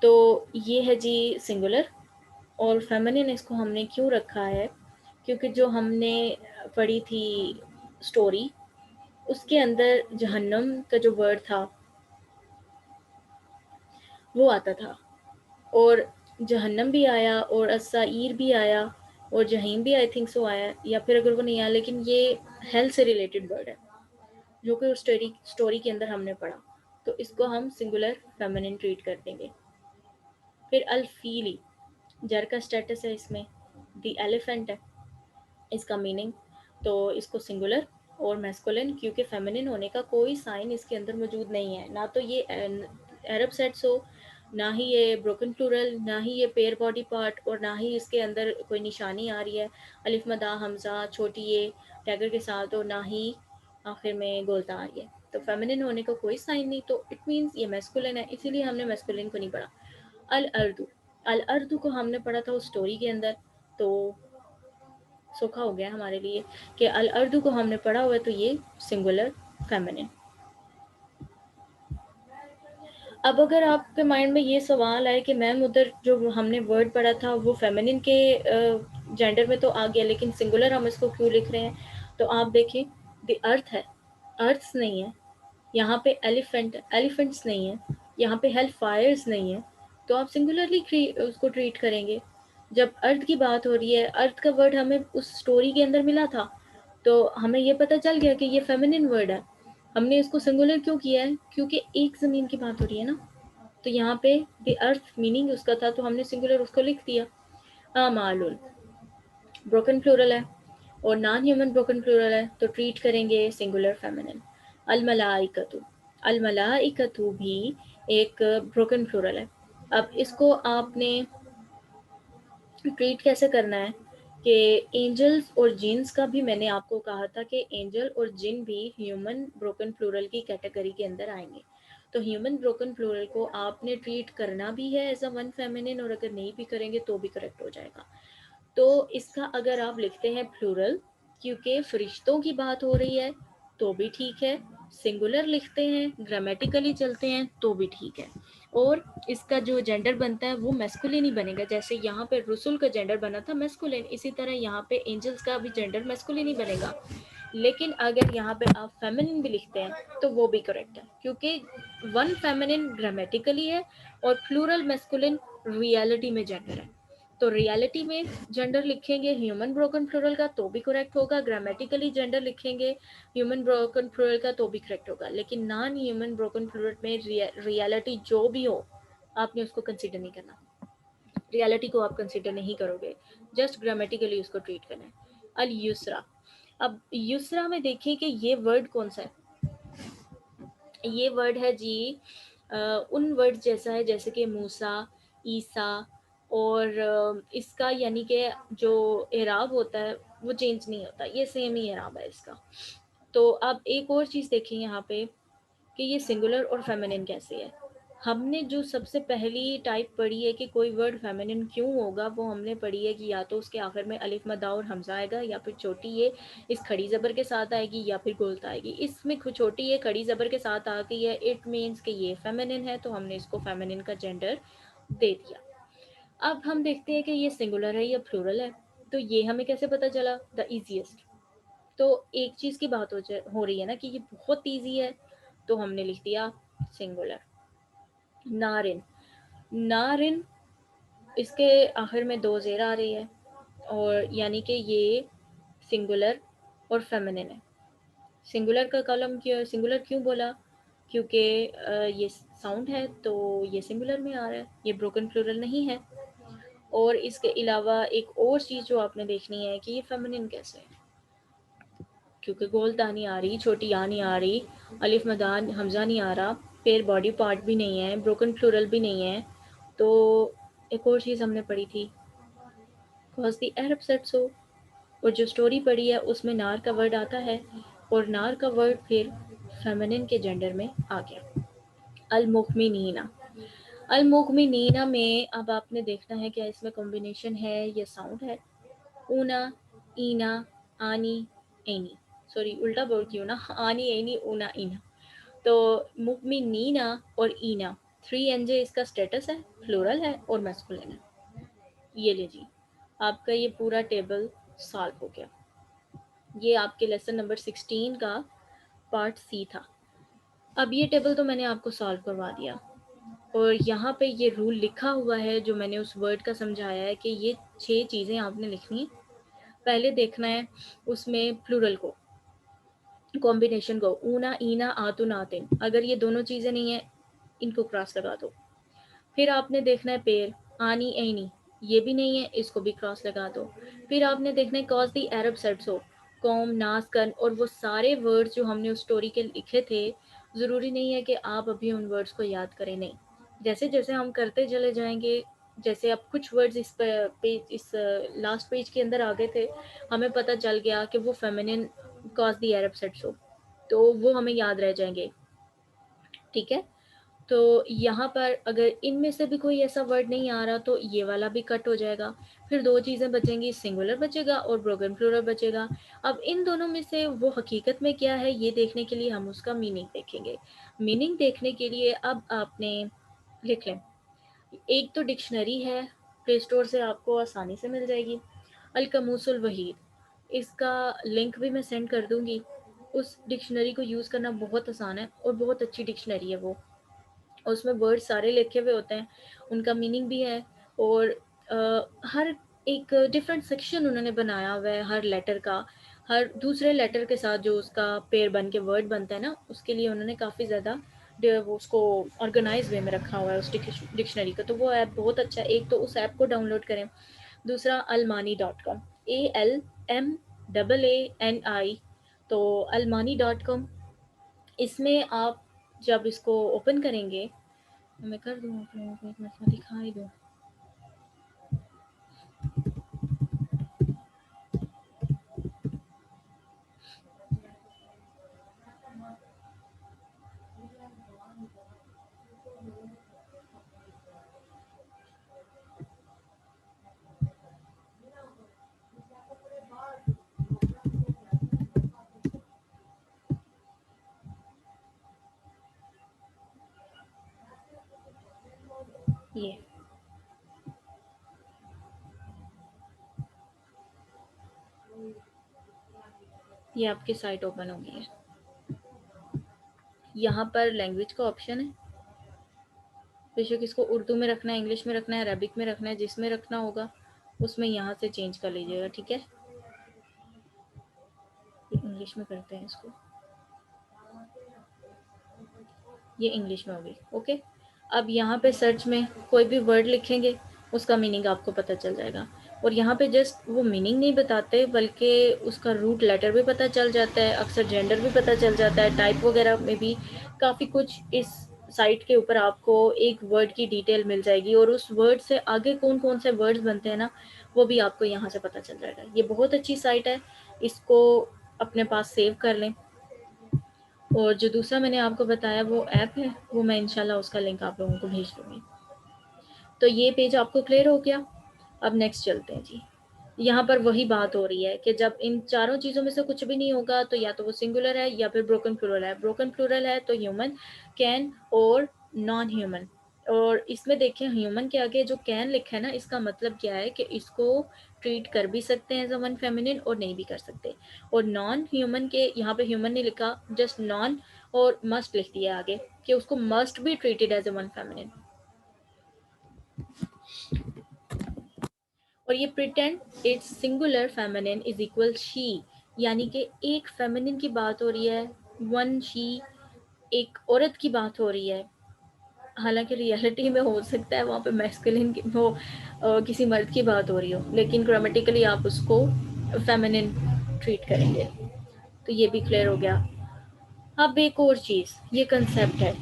तो ये है जी सिंगुलर, और फेमिनिन इसको हमने क्यों रखा है, क्योंकि जो हमने पढ़ी थी स्टोरी उसके अंदर जहन्नम का जो वर्ड था वो आता था, और जहन्नम भी आया और अस्साईर भी आया और जहीम भी आई थिंक सो आया, या फिर अगर वो नहीं आया, लेकिन ये हेल्थ से रिलेटेड वर्ड है जो कि उस स्टोरी के अंदर हमने पढ़ा, तो इसको हम सिंगुलर फेमिनिन ट्रीट कर देंगे। फिर अल-फीली, जर का स्टेटस है इसमें, द एलिफेंट है इसका मीनिंग, तो इसको सिंगुलर और मैस्कुलिन, क्योंकि फेमिनिन होने का कोई साइन इसके अंदर मौजूद नहीं है, ना तो ये अरब सेट्स हो, ना ही ये ब्रोकन प्लूरल, ना ही ये पेयर बॉडी पार्ट, और ना ही इसके अंदर कोई निशानी आ रही है अलिफ मदा हमजा छोटी ये टैगर के साथ, और ना ही आखिर में गोलता आ रही है, तो फेमिनिन होने का कोई साइन नहीं, तो इट मीन्स ये मैस्कुलिन है, इसीलिए हमने मैस्कुलिन को नहीं पढ़ा। अल अर्दू, अल अर्दू को हमने पढ़ा था उस स्टोरी के अंदर, तो सोखा हो गया हमारे लिए कि अल अर्दु को हमने पढ़ा हुआ है, तो ये सिंगुलर फेमिनिन। अब अगर आपके माइंड में ये सवाल आए कि मैम उधर जो हमने वर्ड पढ़ा था वो फेमिनिन के जेंडर में तो आ गया, लेकिन सिंगुलर हम इसको क्यों लिख रहे हैं, तो आप देखें द अर्थ है, अर्थ्स नहीं है यहाँ पे, एलिफेंट्स नहीं है यहाँ पे, हेल फायर्स नहीं है, तो आप सिंगुलरली उसको ट्रीट करेंगे। जब अर्थ की बात हो रही है, अर्थ का वर्ड हमें उस स्टोरी के अंदर मिला था, तो हमें ये पता चल गया कि ये फेमिनिन वर्ड है। हमने इसको सिंगुलर क्यों किया है, क्योंकि एक ज़मीन की बात हो रही है ना, तो यहाँ पे द अर्थ मीनिंग उसका था, तो हमने सिंगुलर उसको लिख दिया। मालूल ब्रोकन प्लूरल है और नॉन ह्यूमन ब्रोकन प्लूरल है, तो ट्रीट करेंगे सिंगुलर फेमिनिन। अल मलाइकतु भी एक ब्रोकन प्लूरल है। अब इसको आपने ट्रीट कैसे करना है कि एंजल्स और जिन्स का भी मैंने आपको कहा था कि एंजल और जिन भी ह्यूमन ब्रोकन प्लूरल की कैटेगरी के अंदर आएंगे, तो ह्यूमन ब्रोकन प्लूरल को आपने ट्रीट करना भी है एज अ वन फेमिनिन, और अगर नहीं भी करेंगे तो भी करेक्ट हो जाएगा। तो इसका अगर आप लिखते हैं प्लूरल, क्योंकि फरिश्तों की बात हो रही है, तो भी ठीक है। सिंगुलर लिखते हैं, ग्रामेटिकली चलते हैं, तो भी ठीक है। और इसका जो जेंडर बनता है वो मैस्कुलिन ही बनेगा। जैसे यहाँ पे रसुल का जेंडर बना था मैस्कुलिन, इसी तरह यहाँ पे एंजल्स का भी जेंडर मैस्कुलिन ही बनेगा। लेकिन अगर यहाँ पे आप फेमिनिन भी लिखते हैं तो वो भी करेक्ट है, क्योंकि वन फेमिनिन ग्रामेटिकली है और प्लूरल मैस्कुलिन रियलिटी में जेंडर है। तो रियलिटी में जेंडर लिखेंगे ह्यूमन ब्रोकन प्लूरल का तो भी करेक्ट होगा, ग्रामेटिकली जेंडर लिखेंगे ह्यूमन ब्रोकन प्लूरल का तो भी करेक्ट होगा। लेकिन नॉन ह्यूमन ब्रोकन प्लूरल में रियलिटी जो भी हो, आपने उसको कंसिडर नहीं करना। रियलिटी को आप कंसिडर नहीं करोगे, जस्ट ग्रामेटिकली उसको ट्रीट करना है। अल यूसरा, अब यूसरा में देखिए कि ये वर्ड कौन सा है। ये वर्ड है जी उन वर्ड जैसा है जैसे कि मूसा, ईसा, और इसका यानी कि जो एराब होता है वो चेंज नहीं होता, ये सेम ही एराब है इसका। तो अब एक और चीज़ देखें यहाँ पे कि ये सिंगुलर और फेमिनिन कैसे है। हमने जो सबसे पहली टाइप पढ़ी है कि कोई वर्ड फेमिनिन क्यों होगा, वो हमने पढ़ी है कि या तो उसके आखिर में अलिफ मद्दा और हमजा आएगा, या फिर छोटी ये इस खड़ी ज़बर के साथ आएगी, या फिर गोलता आएगी। इसमें छोटी ये खड़ी ज़बर के साथ आ गई है, इट मीन्स कि ये फेमिनिन है, तो हमने इसको फेमिनिन का जेंडर दे दिया। अब हम देखते हैं कि ये सिंगुलर है या प्लूरल है। तो ये हमें कैसे पता चला, द ईजीएस्ट। तो एक चीज़ की बात हो रही है ना कि ये बहुत ईजी है, तो हमने लिख दिया सिंगुलर। नारिन, नारिन इसके आखिर में दो ज़ेर आ रही है, और यानी कि ये सिंगुलर और फेमिनिन है। सिंगुलर का कॉलम क्यों, सिंगुलर क्यों बोला, क्योंकि ये साउंड है तो ये सिंगुलर में आ रहा है, ये ब्रोकन प्लूरल नहीं है। और इसके अलावा एक और चीज़ जो आपने देखनी है कि ये फेमिनिन कैसे है, क्योंकि गोल ता नहीं आ रही, छोटी आ नहीं आ रही, अलिफ मदान हमजा नहीं आ रहा, फिर बॉडी पार्ट भी नहीं है, ब्रोकन प्लूरल भी नहीं है। तो एक और चीज़ हमने पढ़ी थी, कॉज द अरब सेड सो, और जो स्टोरी पढ़ी है उसमें नार का वर्ड आता है, और नार का वर्ड फिर फेमिनिन के जेंडर में आ गया। अल-मुखमिनीना, अल-मुखमिनीना में अब आपने देखना है क्या इसमें कॉम्बिनेशन है या साउंड है। ऊना, ईना, आनी, एनी, सॉरी उल्टा बोलती हूँ ना, आनी, एनी, ऊना, ईना। तो मुकमिनीना और ईना, 3 NJ इसका स्टेटस है, प्लूरल है और मैस्कुलिन है। ये लीजिए, आपका ये पूरा टेबल सॉल्व हो गया। ये आपके लेसन नंबर 16 का पार्ट सी था। अब ये टेबल तो मैंने आपको सॉल्व करवा दिया, और यहाँ पे ये रूल लिखा हुआ है जो मैंने उस वर्ड का समझाया है कि ये 6 चीज़ें आपने लिखनी है। पहले देखना है उसमें प्लूरल को, कॉम्बिनेशन को, ऊना, ईना, आतुन, आतिन। अगर ये दोनों चीज़ें नहीं है, इनको क्रॉस लगा दो। फिर आपने देखना है पेड़, आनी, एनी, ये भी नहीं है, इसको भी क्रॉस लगा दो। फिर आपने देखना है कॉज दी अरब सेट्सो, कौम, नास, कन, और वो सारे वर्ड्स जो हमने उस स्टोरी के लिखे थे, ज़रूरी नहीं है कि आप अभी उन वर्ड्स को याद करें, नहीं। जैसे जैसे हम करते चले जाएंगे, जैसे अब कुछ वर्ड्स इस लास्ट पेज के अंदर आ गए थे, हमें पता चल गया कि वो फेमिनिन कॉज दी अरब सेट्सो, तो वो हमें याद रह जाएंगे, ठीक है। तो यहाँ पर अगर इनमें से भी कोई ऐसा वर्ड नहीं आ रहा तो ये वाला भी कट हो जाएगा। फिर दो चीज़ें बचेंगी, सिंगुलर बचेगा और ब्रोकन प्लूरल बचेगा। अब इन दोनों में से वो हकीकत में क्या है ये देखने के लिए हम उसका मीनिंग देखेंगे। मीनिंग देखने के लिए अब आपने लिख लें, एक तो डिक्शनरी है, प्ले स्टोर से आपको आसानी से मिल जाएगी, अल-कमूसुल वहीद। इसका लिंक भी मैं सेंड कर दूंगी। उस डिक्शनरी को यूज़ करना बहुत आसान है और बहुत अच्छी डिक्शनरी है वो। और उसमें वर्ड सारे लिखे हुए होते हैं, उनका मीनिंग भी है, और हर एक डिफरेंट सेक्शन उन्होंने बनाया हुआ है हर लेटर का। हर दूसरे लेटर के साथ जो उसका पेयर बन के वर्ड बनता है ना, उसके लिए उन्होंने काफ़ी ज़्यादा वो उसको ऑर्गेनाइज वे में रखा हुआ है उस डिक्शनरी का। तो वो ऐप बहुत अच्छा है, एक तो उस ऐप को डाउनलोड करें। दूसरा almani.com, ALMAANI, तो almani.com। इसमें आप जब इसको ओपन करेंगे, मैं कर दूँ आप लोगों को, एक मिनट में दिखाई दूँ। ये आपकी साइट ओपन हो गई है। यहाँ पर लैंग्वेज का ऑप्शन है, बेशक इसको उर्दू में रखना है, इंग्लिश में रखना है, अरबिक में रखना है, जिसमें रखना होगा उसमें यहाँ से चेंज कर लीजिएगा, ठीक है। इंग्लिश में करते हैं इसको, ये इंग्लिश में होगी, ओके। अब यहाँ पे सर्च में कोई भी वर्ड लिखेंगे, उसका मीनिंग आपको पता चल जाएगा। और यहाँ पे जस्ट वो मीनिंग नहीं बताते, बल्कि उसका रूट लेटर भी पता चल जाता है, अक्सर जेंडर भी पता चल जाता है, टाइप वगैरह में भी काफ़ी कुछ इस साइट के ऊपर आपको एक वर्ड की डिटेल मिल जाएगी, और उस वर्ड से आगे कौन कौन से वर्ड्स बनते हैं ना, वो भी आपको यहाँ से पता चल जाएगा। ये बहुत अच्छी साइट है, इसको अपने पास सेव कर लें। और जो दूसरा मैंने आपको बताया वो ऐप है, वो मैं इंशाल्लाह उसका लिंक आप लोगों को भेज दूँगी। तो ये पेज आपको क्लियर हो गया। अब नेक्स्ट चलते हैं जी। यहाँ पर वही बात हो रही है कि जब इन चारों चीज़ों में से कुछ भी नहीं होगा तो या तो वो सिंगुलर है या फिर ब्रोकन प्लूरल है। ब्रोकन प्लूरल है तो ह्यूमन, कैन और नॉन ह्यूमन। और इसमें देखें ह्यूमन के आगे जो कैन लिखा है ना, इसका मतलब क्या है कि इसको ट्रीट कर भी सकते हैं एज अ वन फेमिनिन और नहीं भी कर सकते। और नॉन ह्यूमन के यहाँ पे ह्यूमन नहीं लिखा, जस्ट नॉन और मस्ट लिख दिया आगे कि उसको must be treated as a one feminine. और ये pretend it's singular feminine is equal to, she कि एक फेमिनिन की बात हो रही है, वन शी, एक औरत की बात हो रही है। हालांकि रियलिटी में हो सकता है वहाँ पे मैस्कुलिन की वो किसी मर्द की बात हो रही हो, लेकिन ग्रामेटिकली आप उसको फेमिनिन ट्रीट करेंगे। तो ये भी क्लियर हो गया। अब एक और चीज़, ये कंसेप्ट है,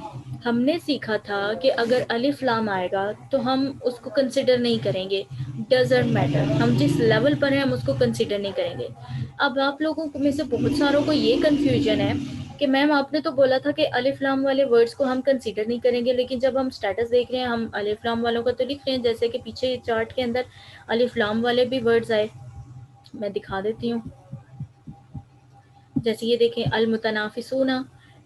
हमने सीखा था कि अगर अलिफ लाम आएगा तो हम उसको कंसिडर नहीं करेंगे, डजंट मैटर, हम जिस लेवल पर हैं हम उसको कंसिडर नहीं करेंगे। अब आप लोगों में से बहुत सारों को ये कंफ्यूजन है कि मैम आपने तो बोला था कि अलिफ लाम वाले वर्ड्स को हम कंसिडर नहीं करेंगे, लेकिन जब हम स्टेटस देख रहे हैं हम अलिफ लाम वालों का तो लिख रहे हैं, जैसे कि पीछे चार्ट के अंदर अलिफ लाम वाले भी वर्ड्स आए, मैं दिखा देती हूँ। जैसे ये देखें अल मुतनाफिसूना,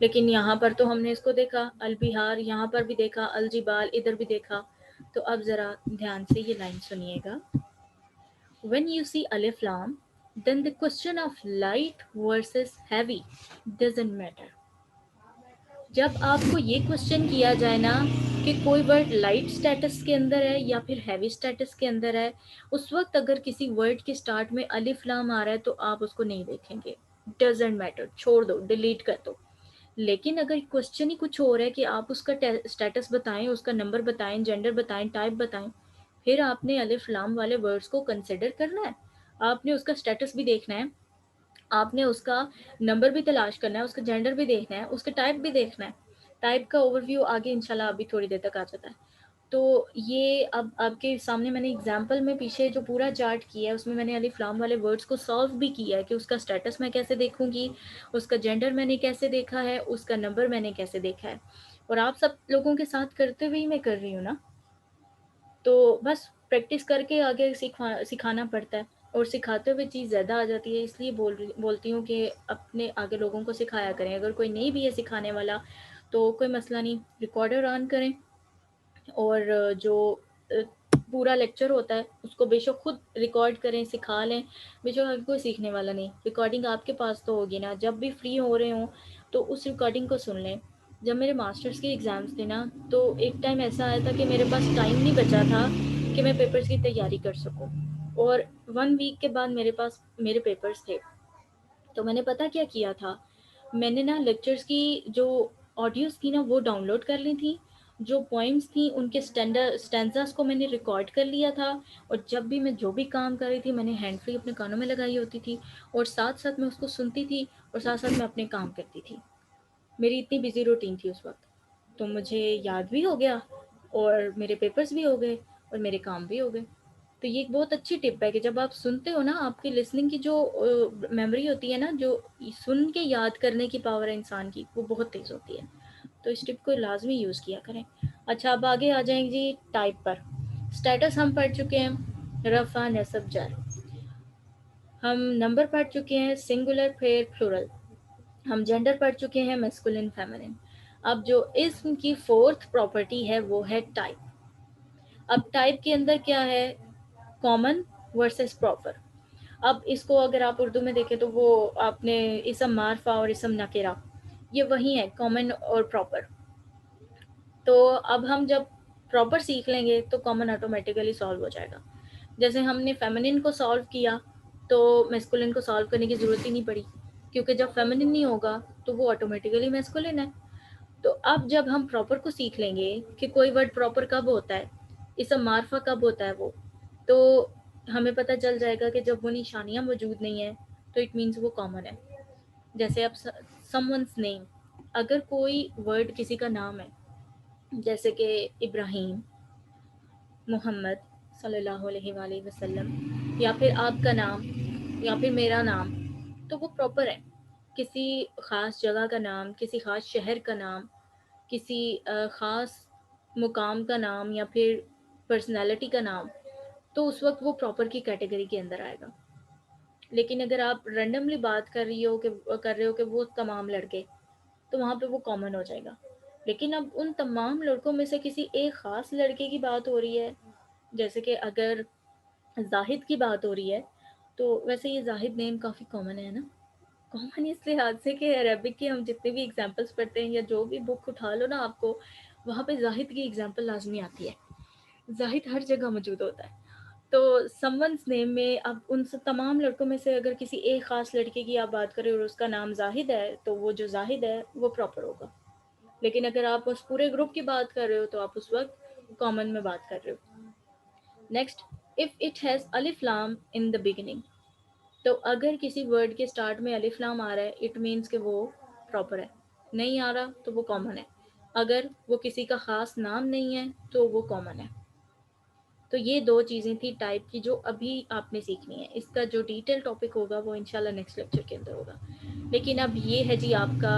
लेकिन यहाँ पर तो हमने इसको देखा अल बिहार, यहाँ पर भी देखा अल जिबाल, इधर भी देखा। तो अब ज़रा ध्यान से ये लाइन सुनिएगा। When you see alif lam, then the question of light versus heavy doesn't matter. जब आपको ये क्वेश्चन किया जाए ना कि कोई वर्ड लाइट स्टेटस के अंदर है या फिर हैवी स्टेटस के अंदर है, उस वक्त अगर किसी वर्ड के स्टार्ट में अलिफ लाम आ रहा है तो आप उसको नहीं देखेंगे, डजेंट मैटर, छोड़ दो, डिलीट कर दो। लेकिन अगर क्वेश्चन ही कुछ और है कि आप उसका स्टेटस बताएं, उसका नंबर बताएं, जेंडर बताएं, टाइप बताएं, फिर आपने अलिफ लाम वाले वर्ड्स को कंसिडर करना है। आपने उसका स्टेटस भी देखना है, आपने उसका नंबर भी तलाश करना है, उसका जेंडर भी देखना है, उसका टाइप भी देखना है। टाइप का ओवरव्यू आगे इंशाल्लाह अभी थोड़ी देर तक आ जाता है। तो ये अब आपके सामने मैंने एग्जाम्पल में पीछे जो पूरा चार्ट किया है उसमें मैंने अलिफ लाम वाले वर्ड्स को सॉल्व भी किया है कि उसका स्टेटस मैं कैसे देखूंगी, उसका जेंडर मैंने कैसे देखा है, उसका नंबर मैंने कैसे देखा है। और आप सब लोगों के साथ करते हुए ही मैं कर रही हूँ ना, तो बस प्रैक्टिस करके आगे सिखाना पड़ता है, और सिखाते हुए चीज़ ज़्यादा आ जाती है। इसलिए बोलती हूँ कि अपने आगे लोगों को सिखाया करें। अगर कोई नहीं भी है सिखाने वाला तो कोई मसला नहीं, रिकॉर्डर ऑन करें, और जो पूरा लेक्चर होता है उसको बेशक खुद रिकॉर्ड करें, सिखा लें। बेशक अगर कोई सीखने वाला नहीं, रिकॉर्डिंग आपके पास तो होगी ना, जब भी फ्री हो रहे हों तो उस रिकॉर्डिंग को सुन लें। जब मेरे मास्टर्स के एग्ज़ाम्स थे ना, तो एक टाइम ऐसा आया था कि मेरे पास टाइम नहीं बचा था कि मैं पेपर्स की तैयारी कर सकूं, और 1 वीक के बाद मेरे पास मेरे पेपर्स थे। तो मैंने पता क्या किया था, मैंने ना लेक्चर्स की जो ऑडियोज़ थी ना वो डाउनलोड कर ली थी, जो पोएम्स थी उनके स्टैंजास को मैंने रिकॉर्ड कर लिया था, और जब भी मैं जो भी काम कर रही थी मैंने हैंड फ्री अपने कानों में लगाई होती थी, और साथ-साथ मैं उसको सुनती थी, और साथ-साथ मैं अपने काम करती थी। मेरी इतनी बिज़ी रूटीन थी उस वक़्त। तो मुझे याद भी हो गया, और मेरे पेपर्स भी हो गए, और मेरे काम भी हो गए। तो ये एक बहुत अच्छी टिप है कि जब आप सुनते हो ना, आपकी लिसनिंग की जो मेमोरी होती है ना, जो सुन के याद करने की पावर है इंसान की, वो बहुत तेज़ होती है। तो इस टिप को लाज़मी यूज़ किया करें। अच्छा, अब आगे आ जाएँगे जी टाइप पर। स्टेटस हम पढ़ चुके हैं, रफ़ा, नस्ब, जर। हम नंबर पढ़ चुके हैं, सिंगुलर, फिर प्लूरल। हम जेंडर पढ़ चुके हैं, मैस्कुलिन, फेमिनिन। अब जो इस्म की फोर्थ प्रॉपर्टी है वो है टाइप। अब टाइप के अंदर क्या है, कॉमन वर्सेस प्रॉपर। अब इसको अगर आप उर्दू में देखें तो वो आपने इसम मारफा और इसम नकेरा, ये वही है, कॉमन और प्रॉपर। तो अब हम जब प्रॉपर सीख लेंगे तो कॉमन ऑटोमेटिकली सॉल्व हो जाएगा। जैसे हमने फेमिनिन को सॉल्व किया तो मैस्कुलिन को सॉल्व करने की ज़रूरत ही नहीं पड़ी, क्योंकि जब फेमिनिन नहीं होगा तो वो ऑटोमेटिकली मैस्कुलिन है। तो अब जब हम प्रॉपर को सीख लेंगे कि कोई वर्ड प्रॉपर कब होता है, इसम मारफा कब होता है वो, तो हमें पता चल जाएगा कि जब वो निशानियाँ मौजूद नहीं है तो इट मीन्स वो कॉमन है। जैसे अब समवंस नेम, अगर कोई वर्ड किसी का नाम है, जैसे कि इब्राहिम, मोहम्मद सल्लल्लाहु अलैहि वसल्लम, या फिर आपका नाम, या फिर मेरा नाम, तो वो प्रॉपर है। किसी ख़ास जगह का नाम, किसी ख़ास शहर का नाम, किसी ख़ास मुकाम का नाम, या फिर पर्सनैलिटी का नाम, तो उस वक्त वो प्रॉपर की कैटेगरी के अंदर आएगा। लेकिन अगर आप रैंडमली बात कर रहे हो कि वो तमाम लड़के, तो वहाँ पे वो कॉमन हो जाएगा। लेकिन अब उन तमाम लड़कों में से किसी एक ख़ास लड़के की बात हो रही है, जैसे कि अगर जाहिद की बात हो रही है, तो वैसे ये जाहिद नेम काफ़ी कॉमन है ना। कॉमन इस लिहाज से कि अरबिक के हम जितने भी एग्जाम्पल्स पढ़ते हैं, या जो भी बुक उठा लो ना आपको, वहाँ पे जाहिद की एग्जाम्पल लाजमी आती है। जाहिद हर जगह मौजूद होता है। तो समवन्स नेम में अब उन सब तमाम लड़कों में से अगर किसी एक ख़ास लड़के की आप बात करें और उसका नाम जाहिद है, तो वो जो जाहिद है वो प्रॉपर होगा। लेकिन अगर आप उस पूरे ग्रुप की बात कर रहे हो तो आप उस वक्त कॉमन में बात कर रहे हो। नेक्स्ट, इफ़ इट हैज़ अलिफ लाम इन द बिगिनिंग, तो अगर किसी वर्ड के स्टार्ट में अलिफ लाम आ रहा है, इट मीन्स कि वो प्रॉपर है। नहीं आ रहा तो वो कॉमन है। अगर वो किसी का ख़ास नाम नहीं है तो वो कॉमन है। तो ये दो चीज़ें थी टाइप की जो अभी आपने सीखनी है। इसका जो डिटेल टॉपिक होगा वो इंशाल्लाह नेक्स्ट लेक्चर के अंदर होगा। लेकिन अब ये है जी आपका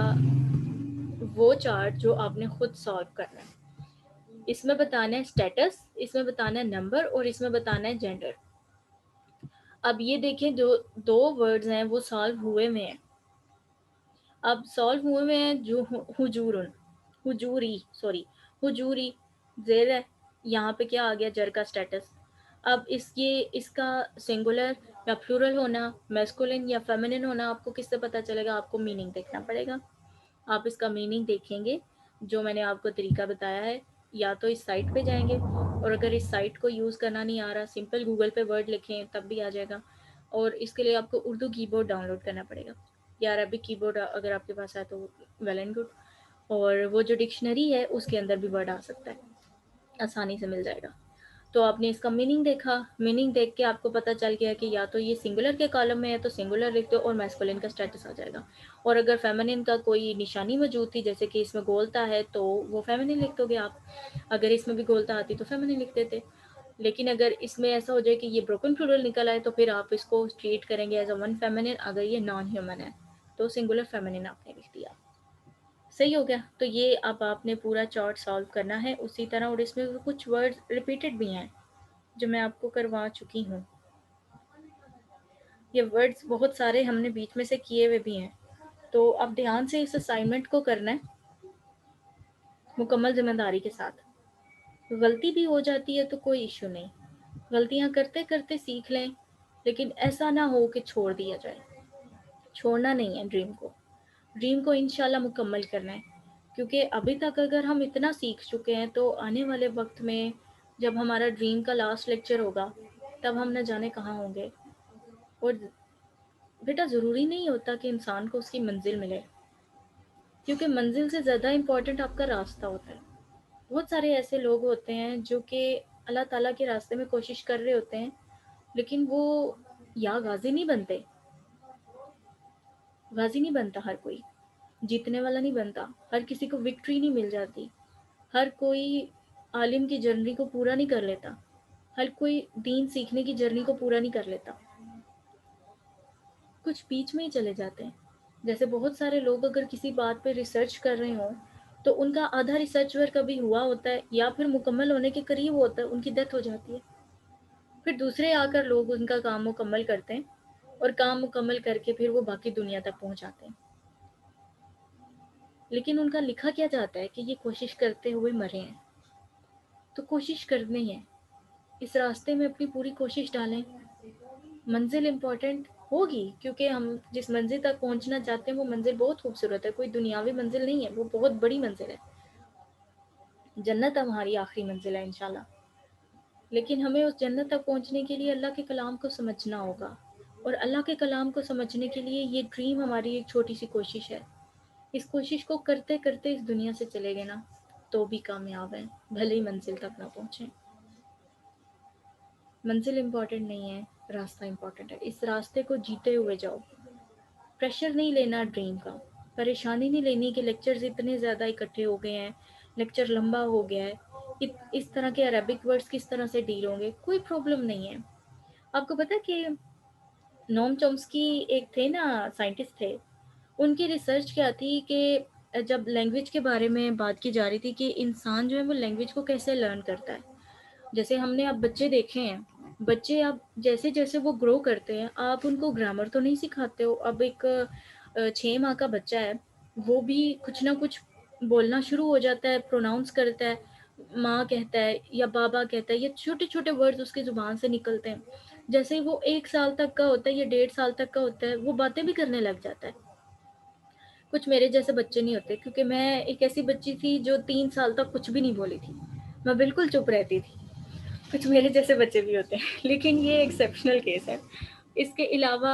वो चार्ट जो आपने खुद सॉल्व करना है। इसमें बताना है स्टेटस, इसमें बताना है नंबर, और इसमें बताना है जेंडर। अब ये देखें, जो दो वर्ड्स हैं वो सॉल्व हुए में हैं। अब सॉल्व हुए में हैं जो हुजूरुन, हुजूरी, सॉरी, हुजूरी जेर है। यहाँ पे क्या आ गया, जर का स्टेटस। अब इसका सिंगुलर या प्लूरल होना, मैस्कुलिन या फेमिनिन होना आपको किससे पता चलेगा? आपको मीनिंग देखना पड़ेगा। आप इसका मीनिंग देखेंगे, जो मैंने आपको तरीका बताया है, या तो इस साइट पे जाएंगे, और अगर इस साइट को यूज़ करना नहीं आ रहा, सिंपल गूगल पे वर्ड लिखें तब भी आ जाएगा। और इसके लिए आपको उर्दू कीबोर्ड डाउनलोड करना पड़ेगा, या अरबिक कीबोर्ड अगर आपके पास है तो वेल एंड गुड। और वो जो डिक्शनरी है उसके अंदर भी वर्ड आ सकता है, आसानी से मिल जाएगा। तो आपने इसका मीनिंग देखा, मीनिंग देख के आपको पता चल गया कि या तो ये सिंगुलर के कॉलम में है तो सिंगुलर लिख दो और मैस्कुलिन का स्टेटस आ जाएगा। और अगर फेमिनिन का कोई निशानी मौजूद थी, जैसे कि इसमें गोलता है, तो वो फेमिनिन लिख दोगे आप। अगर इसमें भी गोलता आती तो फेमिनिन लिख देते। लेकिन अगर इसमें ऐसा हो जाए कि ये ब्रोकन प्लूरल निकल आए, तो फिर आप इसको ट्रीट करेंगे एज अ वन फेमिनिन। अगर ये नॉन ह्यूमन है तो सिंगुलर फेमिनिन आपने लिख दिया। सही हो गया। तो ये अब आपने पूरा चार्ट सॉल्व करना है उसी तरह, और इसमें कुछ वर्ड रिपीटेड भी हैं जो मैं आपको करवा चुकी हूँ। ये वर्ड्स बहुत सारे हमने बीच में से किए हुए भी हैं, तो अब ध्यान से इस असाइनमेंट को करना है मुकम्मल जिम्मेदारी के साथ। गलती भी हो जाती है तो कोई इश्यू नहीं, गलतियां करते करते सीख लें, लेकिन ऐसा ना हो कि छोड़ दिया जाए। छोड़ना नहीं है ड्रीम को, ड्रीम को इंशाल्लाह मुकम्मल करना है, क्योंकि अभी तक अगर हम इतना सीख चुके हैं तो आने वाले वक्त में जब हमारा ड्रीम का लास्ट लेक्चर होगा तब हम न जाने कहाँ होंगे। और बेटा, ज़रूरी नहीं होता कि इंसान को उसकी मंजिल मिले, क्योंकि मंजिल से ज़्यादा इम्पोर्टेंट आपका रास्ता होता है। बहुत सारे ऐसे लोग होते हैं जो कि अल्लाह ताला के रास्ते में कोशिश कर रहे होते हैं, लेकिन वो या गाजी नहीं बनते। गाजी नहीं बनता हर कोई, जीतने वाला नहीं बनता, हर किसी को विक्ट्री नहीं मिल जाती, हर कोई आलिम की जर्नी को पूरा नहीं कर लेता, हर कोई दीन सीखने की जर्नी को पूरा नहीं कर लेता, कुछ बीच में ही चले जाते हैं। जैसे बहुत सारे लोग अगर किसी बात पे रिसर्च कर रहे हों तो उनका आधा रिसर्च वर्क अभी हुआ होता है या फिर मुकम्मल होने के करीब होता है, उनकी डेथ हो जाती है। फिर दूसरे आकर लोग उनका काम मुकम्मल करते हैं, और काम मुकम्मल करके फिर वो बाकी दुनिया तक पहुंच जाते हैं। लेकिन उनका लिखा क्या जाता है कि ये कोशिश करते हुए मरे हैं। तो कोशिश करनी है, इस रास्ते में अपनी पूरी कोशिश डालें। मंजिल इम्पॉर्टेंट होगी, क्योंकि हम जिस मंजिल तक पहुंचना चाहते हैं वो मंजिल बहुत खूबसूरत है, कोई दुनियावी मंजिल नहीं है, वो बहुत बड़ी मंजिल है। जन्नत हमारी आखिरी मंजिल है इंशाल्लाह। लेकिन हमें उस जन्नत तक पहुंचने के लिए अल्लाह के कलाम को समझना होगा, और अल्लाह के कलाम को समझने के लिए ये ड्रीम हमारी एक छोटी सी कोशिश है। इस कोशिश को करते करते इस दुनिया से चले गए ना तो भी कामयाब हैं, भले ही मंजिल तक ना पहुंचे। मंजिल इम्पॉर्टेंट नहीं है, रास्ता इम्पॉर्टेंट है। इस रास्ते को जीते हुए जाओ। प्रेशर नहीं लेना ड्रीम का, परेशानी नहीं लेनी कि लेक्चर्स इतने ज़्यादा इकट्ठे हो गए हैं, लेक्चर लंबा हो गया है, इस तरह के अरेबिक वर्ड्स किस तरह से डील होंगे। कोई प्रॉब्लम नहीं है। आपको पता है कि नोम चॉम्स्की एक थे ना, साइंटिस्ट थे, उनकी रिसर्च क्या थी कि जब लैंग्वेज के बारे में बात की जा रही थी कि इंसान जो है वो लैंग्वेज को कैसे लर्न करता है। जैसे हमने अब बच्चे देखे हैं, बच्चे अब जैसे जैसे वो ग्रो करते हैं आप उनको ग्रामर तो नहीं सिखाते हो। अब एक 6 माह का बच्चा है, वो भी कुछ ना कुछ बोलना शुरू हो जाता है, प्रोनाउंस करता है, माँ कहता है या बाबा कहता है, ये छोटे छोटे वर्ड्स उसकी ज़ुबान से निकलते हैं। जैसे ही वो 1 साल तक का होता है या 1.5 साल तक का होता है वो बातें भी करने लग जाता है। कुछ मेरे जैसे बच्चे नहीं होते, क्योंकि मैं एक ऐसी बच्ची थी जो 3 साल तक कुछ भी नहीं बोली थी, मैं बिल्कुल चुप रहती थी। कुछ मेरे जैसे बच्चे भी होते हैं लेकिन ये एक्सेप्शनल केस है। इसके अलावा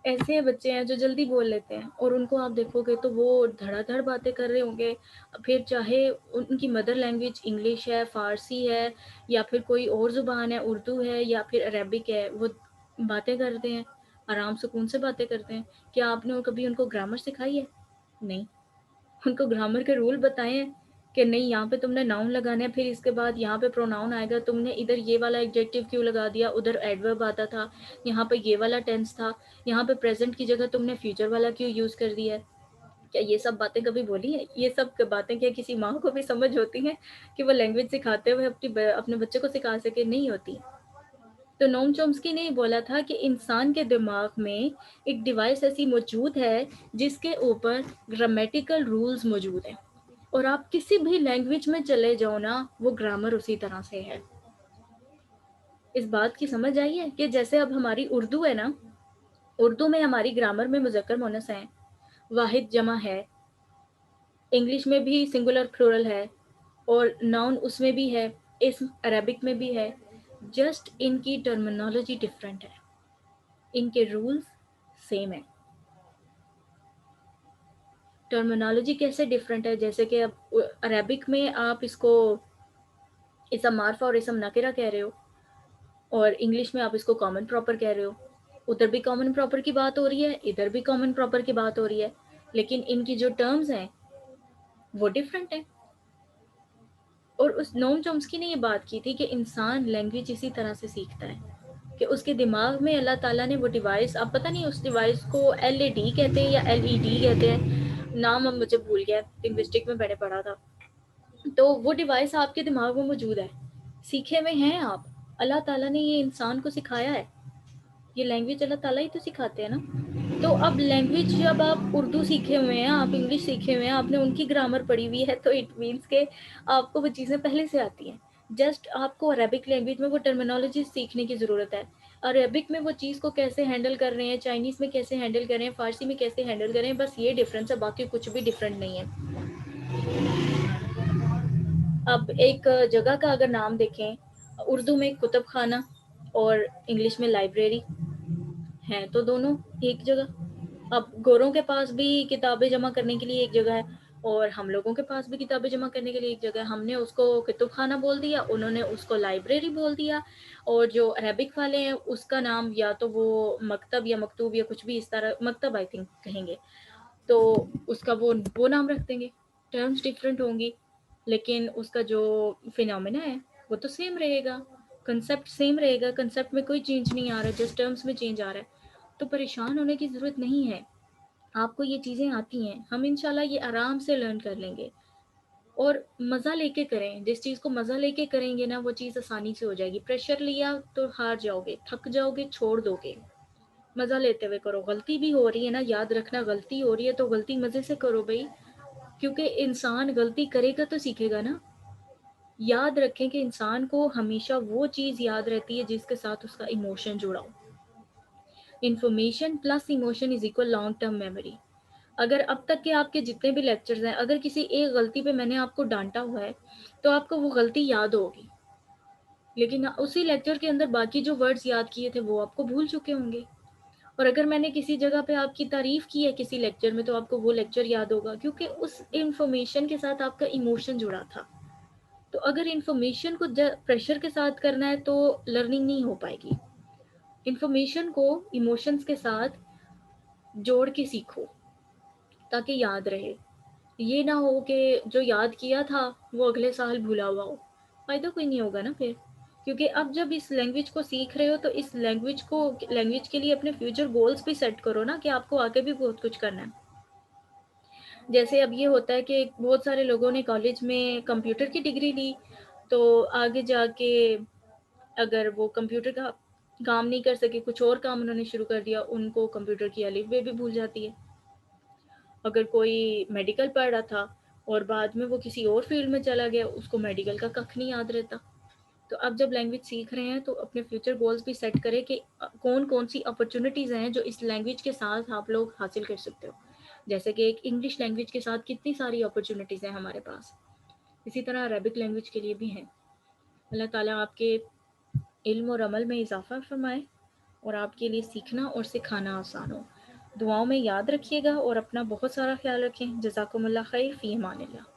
ऐसे बच्चे हैं जो जल्दी बोल लेते हैं, और उनको आप देखोगे तो वो धड़ाधड़ बातें कर रहे होंगे। फिर चाहे उनकी मदर लैंग्वेज इंग्लिश है, फ़ारसी है, या फिर कोई और ज़ुबान है, उर्दू है या फिर अरेबिक है, वो बातें करते हैं, आराम सुकून से बातें करते हैं। क्या आपने कभी उनको ग्रामर सिखाई है? नहीं। उनको ग्रामर के रूल बताए हैं कि नहीं, यहाँ पे तुमने नाउन लगाना है, फिर इसके बाद यहाँ पे प्रोनाउन आएगा, तुमने इधर ये वाला एडजेक्टिव क्यों लगा दिया, उधर एडवर्ब आता था, यहाँ पे ये वाला टेंस था, यहाँ पे प्रेजेंट की जगह तुमने फ्यूचर वाला क्यों यूज़ कर दिया है? क्या ये सब बातें कभी बोली है? ये सब बातें क्या किसी माँ को भी समझ होती हैं कि वो लैंग्वेज सिखाते हुए अपने बच्चे को सिखा सके? नहीं होती। तो नोम चॉम्स्की ने बोला था कि इंसान के दिमाग में एक डिवाइस ऐसी मौजूद है जिसके ऊपर ग्रामेटिकल रूल्स मौजूद हैं, और आप किसी भी लैंग्वेज में चले जाओ ना, वो ग्रामर उसी तरह से है। इस बात की समझ आई है कि जैसे अब हमारी उर्दू है ना, उर्दू में हमारी ग्रामर में मुज़क्कर मुअन्नस है, वाहिद जमा है, इंग्लिश में भी सिंगुलर प्लूरल है, और नाउन उसमें भी है, इस्म अरबिक में भी है। जस्ट इनकी टर्मिनोलॉजी डिफरेंट है, इनके रूल्स सेम है। टर्मिनोलॉजी कैसे डिफरेंट है? जैसे कि अब अरेबिक में आप इसको इसम मार्फा और इसम नकिरा कह रहे हो, और इंग्लिश में आप इसको कॉमन प्रॉपर कह रहे हो। उधर भी कॉमन प्रॉपर की बात हो रही है, इधर भी कॉमन प्रॉपर की बात हो रही है, लेकिन इनकी जो टर्म्स हैं वो डिफरेंट है। और उस नोम चॉम्स्की ने ये बात की थी कि इंसान लैंग्वेज इसी तरह से सीखता है कि उसके दिमाग में अल्लाह ताला ने वो डिवाइस, अब पता नहीं उस डिवाइस को LED कहते हैं या LED कहते हैं, नाम अब मुझे भूल गया, लिंग्विस्टिक में मैंने पढ़ा था। तो वो डिवाइस आपके दिमाग में मौजूद है, सीखे हुए हैं आप। अल्लाह ताला ने ये इंसान को सिखाया है, ये लैंग्वेज अल्लाह ताला ही तो सिखाते हैं ना। तो अब लैंग्वेज, जब आप उर्दू सीखे हुए हैं, आप इंग्लिश सीखे हुए हैं, आपने उनकी ग्रामर पढ़ी हुई है, तो इट मीन्स के आपको वो चीज़ें पहले से आती हैं। जस्ट आपको अरेबिक लैंग्वेज में वो टर्मिनोलॉजी सीखने की ज़रूरत है। अरेबिक में वो चीज़ को कैसे हैंडल कर रहे हैं, चाइनीज़ में कैसे हैंडल कर रहे हैं, फ़ारसी में कैसे हैंडल कर रहे हैं, बस ये डिफरेंस है, बाकी कुछ भी डिफरेंट नहीं है। अब एक जगह का अगर नाम देखें, उर्दू में कुतुब खाना और इंग्लिश में लाइब्रेरी है, तो दोनों एक जगह। अब गोरों के पास भी किताबें जमा करने के लिए एक जगह है, और हम लोगों के पास भी किताबें जमा करने के लिए एक जगह है। हमने उसको कुतुब खाना बोल दिया, उन्होंने उसको लाइब्रेरी बोल दिया, और जो अरेबिक वाले हैं उसका नाम या तो वो मकतब या मकतूब या कुछ भी इस तरह, मकतब आई थिंक कहेंगे, तो उसका वो नाम रख देंगे। टर्म्स डिफरेंट होंगी, लेकिन उसका जो फिनोमेना है वो तो सेम रहेगा, कंसेप्ट सेम रहेगा, कंसेप्ट में कोई चेंज नहीं आ रहा, जस्ट टर्म्स में चेंज आ रहा है। तो परेशान होने की ज़रूरत नहीं है, आपको ये चीज़ें आती हैं, हम इंशाल्लाह ये आराम से लर्न कर लेंगे। और मज़ा लेके करें, जिस चीज़ को मज़ा लेके करेंगे ना, वो चीज़ आसानी से हो जाएगी। प्रेशर लिया तो हार जाओगे, थक जाओगे, छोड़ दोगे। मज़ा लेते हुए करो, गलती भी हो रही है ना, याद रखना, गलती हो रही है तो गलती मज़े से करो भाई, क्योंकि इंसान गलती करेगा तो सीखेगा ना। याद रखें कि इंसान को हमेशा वो चीज़ याद रहती है जिसके साथ उसका इमोशन जुड़ा हो। Information plus emotion is equal long term memory. अगर अब तक के आपके जितने भी लेक्चर्स हैं, अगर किसी एक गलती पे मैंने आपको डांटा हुआ है, तो आपको वो गलती याद होगी, लेकिन उसी लेक्चर के अंदर बाकी जो वर्ड्स याद किए थे वो आपको भूल चुके होंगे। और अगर मैंने किसी जगह पे आपकी तारीफ की है किसी लेक्चर में, तो आपको वो लेक्चर याद होगा, क्योंकि उस इंफॉर्मेशन के साथ आपका इमोशन जुड़ा था। तो अगर इन्फॉर्मेशन को प्रेशर के साथ करना है तो लर्निंग नहीं हो पाएगी। इन्फॉर्मेशन को इमोशंस के साथ जोड़ के सीखो, ताकि याद रहे। ये ना हो कि जो याद किया था वो अगले साल भूला हुआ हो, फ़ायदा कोई नहीं होगा ना फिर। क्योंकि अब जब इस लैंग्वेज को सीख रहे हो, तो इस लैंग्वेज के लिए अपने फ्यूचर गोल्स भी सेट करो ना, कि आपको आगे भी बहुत कुछ करना है। जैसे अब ये होता है कि बहुत सारे लोगों ने कॉलेज में कंप्यूटर की डिग्री ली, तो आगे जाके अगर वो कंप्यूटर का काम नहीं कर सके, कुछ और काम उन्होंने शुरू कर दिया, उनको कंप्यूटर की अलिफ बे भी भूल जाती है। अगर कोई मेडिकल पढ़ रहा था और बाद में वो किसी और फील्ड में चला गया, उसको मेडिकल का कख नहीं याद रहता। तो अब जब लैंग्वेज सीख रहे हैं, तो अपने फ्यूचर गोल्स भी सेट करें कि कौन कौन सी अपॉर्चुनिटीज़ हैं जो इस लैंग्वेज के साथ आप लोग हासिल कर सकते हो। जैसे कि एक इंग्लिश लैंग्वेज के साथ कितनी सारी अपॉर्चुनिटीज़ हैं हमारे पास, इसी तरह अरबिक लैंग्वेज के लिए भी हैं। अल्लाह ताला आपके इल्म और अमल में इजाफ़ा फरमाए, और आपके लिए सीखना और सिखाना आसान हो। दुआओं में याद रखिएगा और अपना बहुत सारा ख्याल रखें। जज़ाकुमुल्लाह खैर, फ़ी अमानिल्लाह।